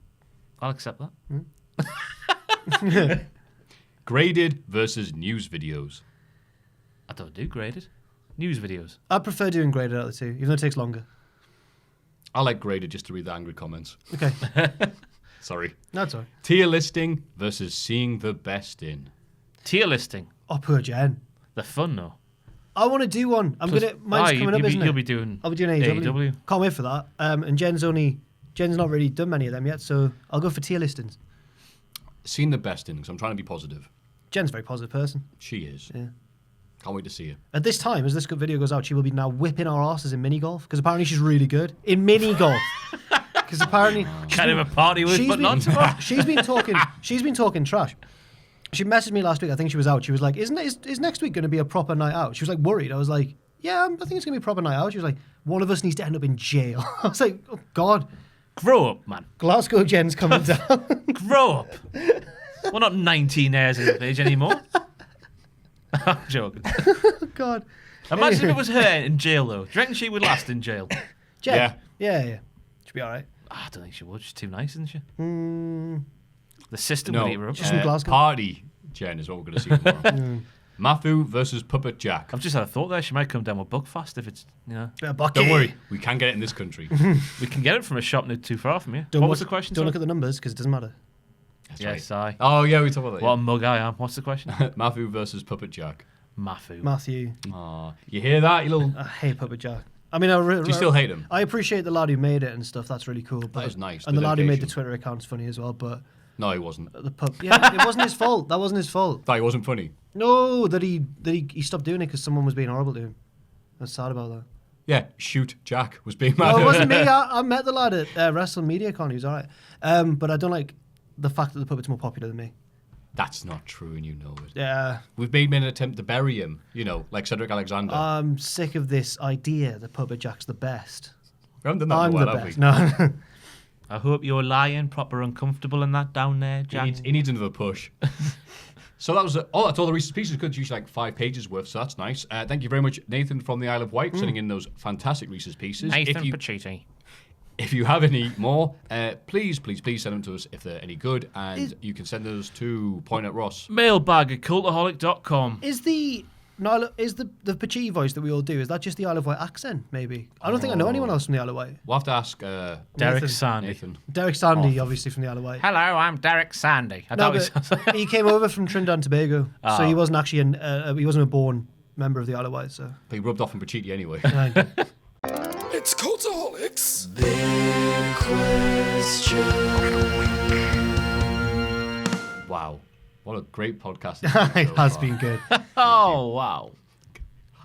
I'll accept that. Graded versus news videos. I don't do graded. News videos. I prefer doing graded out of the two, even though it takes longer. I like graded just to read the angry comments. Okay. Sorry. That's all right. Tier listing versus seeing the best in. Tier listing. Oh, poor Jen. They're fun though. I want to do one. Mine's coming up, isn't it? You'll be doing. I'll be doing AEW. AEW. Can't wait for that. And Jen's not really done many of them yet, so I'll go for tier listings. Seeing the best in, because I'm trying to be positive. Jen's a very positive person. She is. Yeah. Can't wait to see her. At this time, as this video goes out, she will be now whipping our asses in mini golf because apparently she's really good in mini golf. Because apparently Kind of a party with, but not. She's been talking trash. She messaged me last week. I think she was out. She was like, "Is next week going to be a proper night out?" She was like worried. I was like, "Yeah, I think it's going to be a proper night out." She was like, "One of us needs to end up in jail." I was like, "Oh God, Grow up, man. Glasgow Jen's coming down." Grow up. We're not 19 years of age anymore. I'm joking. God. Imagine if it was her in jail, though. Do you reckon she would last in jail? Jen. Yeah. She'll be all right. I don't think she would. She's too nice, isn't she? The system would eat her up. She's from Glasgow. Party Jen is what we're going to see tomorrow. Maffew versus Puppet Jack. I've just had a thought there. She might come down with Buckfast if it's, Don't worry, we can get it in this country. We can get it from a shop not too far from here. Don't What look- was the question? Don't sorry? look at the numbers because it doesn't matter. That's Yes, right. I. Oh, yeah, we talked about that. What a mug I am. What's the question? Maffew versus Puppet Jack. Maffew. Matthew. Aw, you hear that, you little... I hate Puppet Jack. I mean, Do you still hate him? I appreciate the lad who made it and stuff. That's really cool. But, was nice, And the the lad who made the dedication. Twitter account's funny as well. But No, he wasn't. the it wasn't his fault. That wasn't his fault. Thought he wasn't funny. No, that he stopped doing it because someone was being horrible to him. I'm sad about that. Yeah, Shoot Jack was being mad. No, it wasn't me. I met the lad at Wrestling Media Con. He was all right. But I don't like the fact that the puppet's more popular than me. That's not true, and you know it. Yeah. We've made an attempt to bury him, like Cedric Alexander. I'm sick of this idea that Puppet Jack's the best. we haven't done that I'm in a the while, have best. we? No. I hope you're lying, proper uncomfortable in that down there, Jack. He needs another push. So that was that's all the Reese's Pieces. It's usually like 5 pages worth, so that's nice. Thank you very much, Nathan from the Isle of Wight, sending in those fantastic Reese's Pieces. Nathan Pacitti. If you have any more, please send them to us if they're any good, and you can send those to Point at Ross. Mailbag at cultaholic.com. Is the Pachi voice that we all do, is that just the Isle of Wight accent, maybe? I don't think I know anyone else from the Isle of Wight. We'll have to ask Derek Sandy. Nathan. Derek Sandy, obviously, from the Isle of Wight. Hello, I'm Derek Sandy. No, but he came over from Trinidad and Tobago, so he wasn't actually he wasn't a born member of the Isle of Wight. So But he rubbed off on Pacitti anyway. It's Cultaholics. Wow. What a great podcast. it has been good. Oh, wow.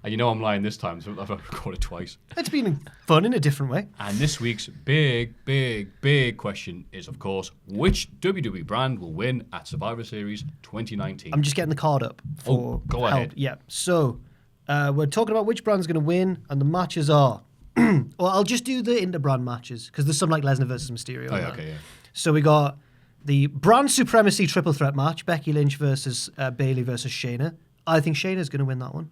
And I'm lying this time, so I've recorded twice. It's been fun in a different way. And this week's big question is, of course, which WWE brand will win at Survivor Series 2019? I'm just getting the card up for go help. ahead. Yeah. So we're talking about which brand's going to win, and the matches are. Well, I'll just do the inter-brand matches because there's some like Lesnar versus Mysterio. Oh, yeah, okay, yeah. So we got the brand supremacy triple threat match: Becky Lynch versus Bayley versus Shayna. I think Shayna's going to win that one.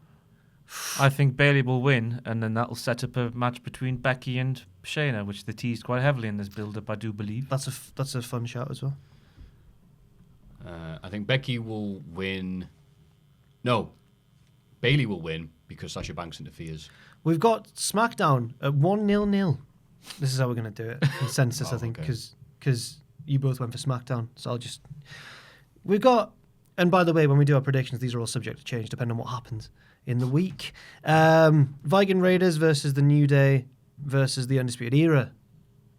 I think Bayley will win, and then that'll set up a match between Becky and Shayna, which they teased quite heavily in this build-up, I do believe. That's a fun shout as well. I think Becky will win. No, Bayley will win because Sasha Banks interferes. We've got SmackDown at 1-0. This is how we're going to do it. Consensus, I think, because you both went for SmackDown. So we've got, and by the way, when we do our predictions, these are all subject to change depending on what happens in the week. Viking Raiders versus the New Day versus the Undisputed Era.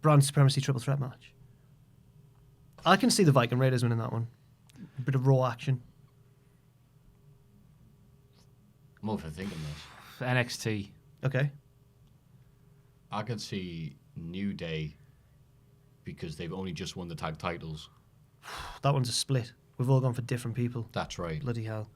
Brand Supremacy Triple Threat match. I can see the Viking Raiders winning that one. A bit of Raw action. I'm overthinking this. NXT. Okay. I can see New Day because they've only just won the tag titles. That one's a split. We've all gone for different people. That's right. Bloody hell.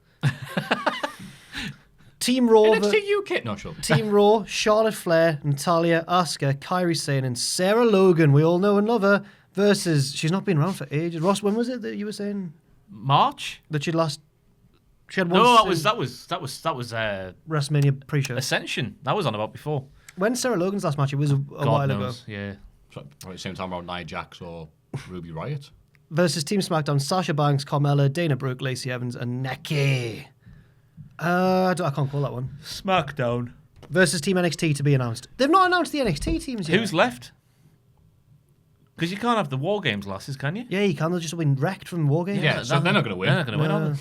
Team Raw. NXT UK. No, sure. Team Raw, Charlotte Flair, Natalya, Asuka, Kairi Sane, and Sarah Logan. We all know and love her. Versus, she's not been around for ages. Ross, when was it that you were saying March? that she'd lost? She had one. No, that was WrestleMania pre-show. Ascension. That was on about before. When Sarah Logan's last match? It was a while knows. ago. Yeah. Probably the same time around Nia Jax or Ruby Riott. Versus Team SmackDown, Sasha Banks, Carmella, Dana Brooke, Lacey Evans, and Nikki. I can't call that one. SmackDown. Versus Team NXT to be announced. They've not announced the NXT teams yet. Who's left? Because you can't have the War Games losses, can you? Yeah, you can. They'll just win wrecked from War Games. Yeah, so they're not going to win. They're not going to win, are they?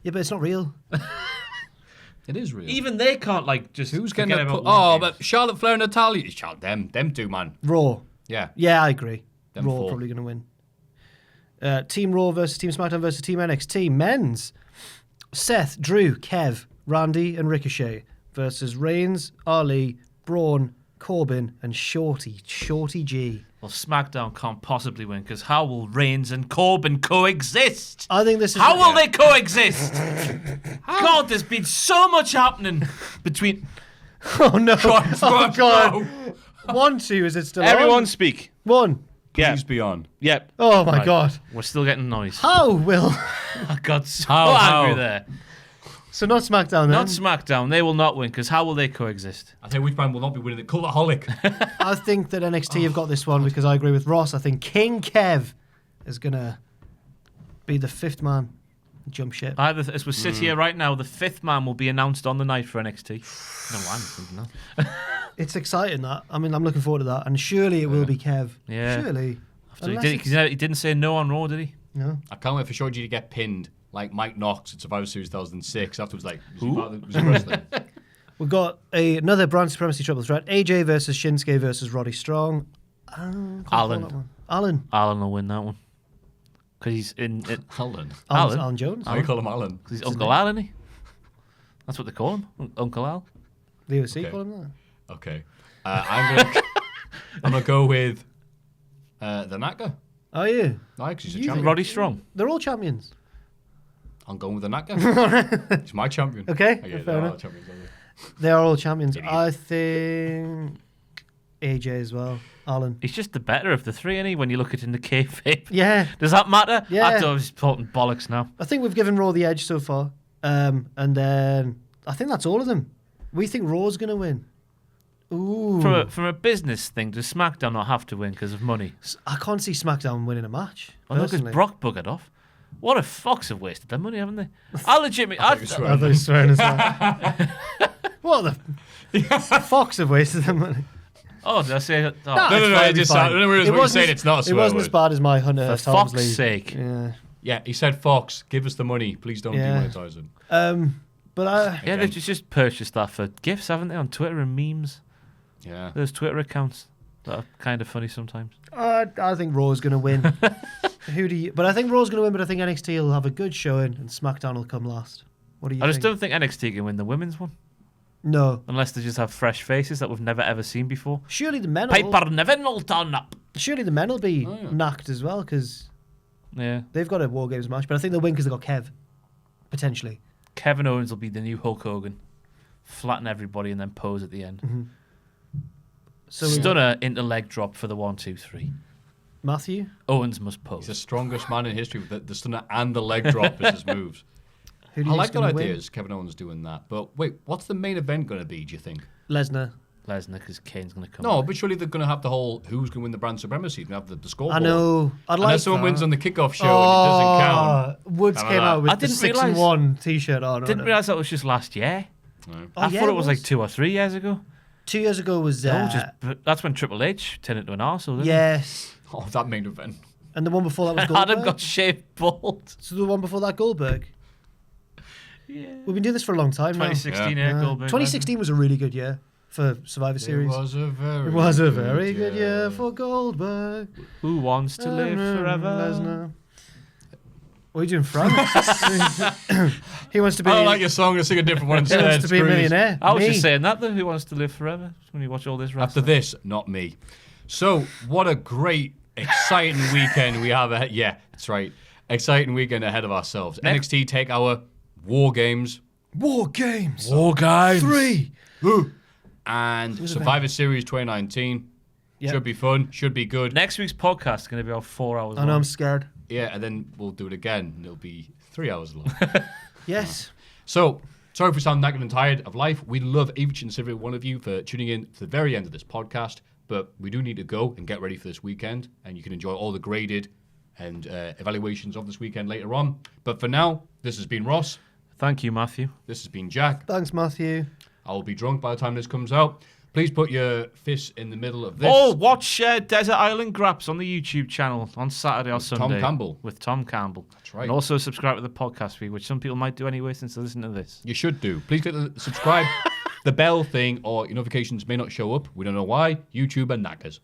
Yeah, but it's not real. It is real. Even they can't, like, just Who's forget going to about put... War Oh, Games. but Charlotte Flair and Natalya. Them two, man. Raw. Yeah. Yeah, I agree. Them Raw four. probably going to win. Team Raw versus Team SmackDown versus Team NXT. Men's. Seth, Drew, Kev, Randy, and Ricochet versus Reigns, Ali, Braun, Corbin, and Shorty G. Well, SmackDown can't possibly win, because how will Reigns and Corbin coexist? I think this is... How will they coexist? God, there's been so much happening between... Oh, no. Oh, God. 1, 2, is it still Everyone on? speak. 1. Yeah. Please be on. Yep. Oh, my Right. God. We're still getting noise. How will... I got so How? angry there. So not SmackDown then? Not SmackDown. They will not win, because how will they coexist? I think which brand will not be winning the Cultaholic. I think that NXT have got this one because I agree with Ross. I think King Kev is going to be the 5th man. Jump ship. Either as we sit here right now, the 5th man will be announced on the night for NXT. No, I'm thinking that. It's exciting, that. I mean, I'm looking forward to that. And surely it will be Kev. Yeah. Surely. After he, Unless he didn't say no on Raw, did he? No. I can't wait for Shorty to get pinned like Mike Knox at Survivor Series 2006. Afterwards, like, was he wrestling? We've got another Brand Supremacy Triple Threat. AJ versus Shinsuke versus Roddy Strong. Can't call Alan. that one. Alan. Alan will win that one. Because he's in it. Alan. Alan Jones. Why you call him Alan? Because he's Uncle Al, isn't he? That's what they call him. Uncle Al. The OC Okay. call him that. Okay. I'm gonna go with the Naka. Oh, yeah. No, because he's a You- champion. Roddy Strong. They're all champions. I'm going with the Naka. He's my champion. Okay, Okay, fair they're all enough. champions, aren't they? They are all champions. Idiot. I think AJ as well. Alan. He's just the better of the three, isn't he? When you look at it in the kayfabe. Yeah. Does that matter? Yeah. I thought I was talking bollocks now. I think we've given Raw the edge so far. And then I think that's all of them. We think Raw's going to win. Ooh. From a business thing, does SmackDown not have to win because of money? I can't see SmackDown winning a match. Oh, no, because personally. Brock buggered off. What a fox have wasted their money, haven't they? I legitimately... I thought you were I thought he was swearing as well. What the Fox have wasted their money. Oh, did I say that? Oh, No, No, it's I fine, just it's fine. I don't realize what you're saying. It's not a It swear wasn't word. as bad as my Hunter for S. fuck's Helmsley. sake. Yeah. Yeah, he said, Fox, give us the money. Please don't Yeah. demonetize it. But I, Yeah, they've just purchased that for gifts, haven't they, on Twitter and memes? Yeah. Those Twitter accounts that are kind of funny sometimes. I think Raw's going to win. But I think Raw's going to win, but I think NXT will have a good showing and SmackDown will come last. What do you I think? just don't think NXT can win the women's one. No. Unless they just have fresh faces that we've never ever seen before. Surely the men will, Piper never will turn up. surely the men will be Oh, yeah. knocked as well because Yeah. they've got a War Games match, but I think they'll win because they've got Kev, potentially. Kevin Owens will be the new Hulk Hogan. Flatten everybody and then pose at the end. So Stunner into leg drop for the 1, 2, 3. Maffew? Owens must He's the pose. strongest man in history with the stunner and the leg drop as his moves. Who do I you like think's that gonna idea, win? is Kevin Owens doing that. But wait, what's the main event going to be, do you think? Lesnar. Lesnar, because Kane's going to come. No, back. but surely they're going to have the whole who's going to win the brand supremacy. They're going to have the scoreboard. I know. I'd like Unless someone that. wins on the kickoff show and it doesn't count. Woods How came about out with I the didn't 6-1 t-shirt on. Didn't realise that was just last year. I yeah, thought it it was was. like 2 or 3 years ago. 2 years ago was... That's when Triple H turned into an arsehole, didn't yes. Oh, that main event. And the one before that was he? Goldberg. Adam got shaved bald. So the one before that, Goldberg. Yeah. We've been doing this for a long time now. 2016, Yeah. Goldberg. 2016 was a really good year for Survivor Series. It was a very good year for Goldberg. Who wants to live forever? Lesnar. What are you doing, Frank? He wants to be. I don't like your song. Let's sing a different one He instead. wants to be a Screw this. millionaire. I was Me. just saying that, though. Who wants to live forever? When you watch all this After wrestling. this, not me. So, what a great, exciting weekend we have ahead. Yeah, that's right. Exciting weekend ahead of ourselves. NXT take our War Games. War Games. War Games. 3. And Survivor Series 2019. Yep. Should be fun. Should be good. Next week's podcast is going to be about 4 hours I know, long. I'm scared. Yeah, and then we'll do it again. And it'll be 3 hours long. Yes. So, sorry if we sound knackered and tired of life. We love each and every one of you for tuning in to the very end of this podcast. But we do need to go and get ready for this weekend. And you can enjoy all the graded and evaluations of this weekend later on. But for now, this has been Ross. Thank you, Maffew. This has been Jack. Thanks, Maffew. I will be drunk by the time this comes out. Please put your fists in the middle of this. Oh, watch Desert Island Graps on the YouTube channel on Saturday or Sunday. Tom Campbell. With Tom Campbell. That's right. And also subscribe to the podcast feed, which some people might do anyway since they listen to this. You should do. Please click the subscribe, the bell thing, or your notifications may not show up. We don't know why. YouTube and knackers.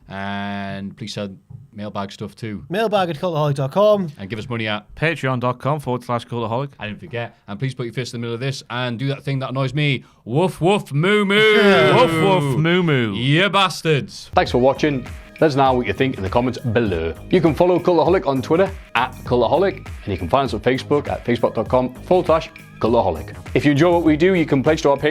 And please send mailbag stuff too. Mailbag at cultaholic.com. And give us money at. Patreon.com/Cultaholic. I didn't forget. And please put your fist in the middle of this and do that thing that annoys me. Woof, woof, moo, moo. Woof, woof, moo, moo. You bastards. Thanks for watching. Let us know what you think in the comments below. You can follow Cultaholic on Twitter @Cultaholic, and you can find us on Facebook at facebook.com/Cultaholic. If you enjoy what we do, you can pledge to our Patreon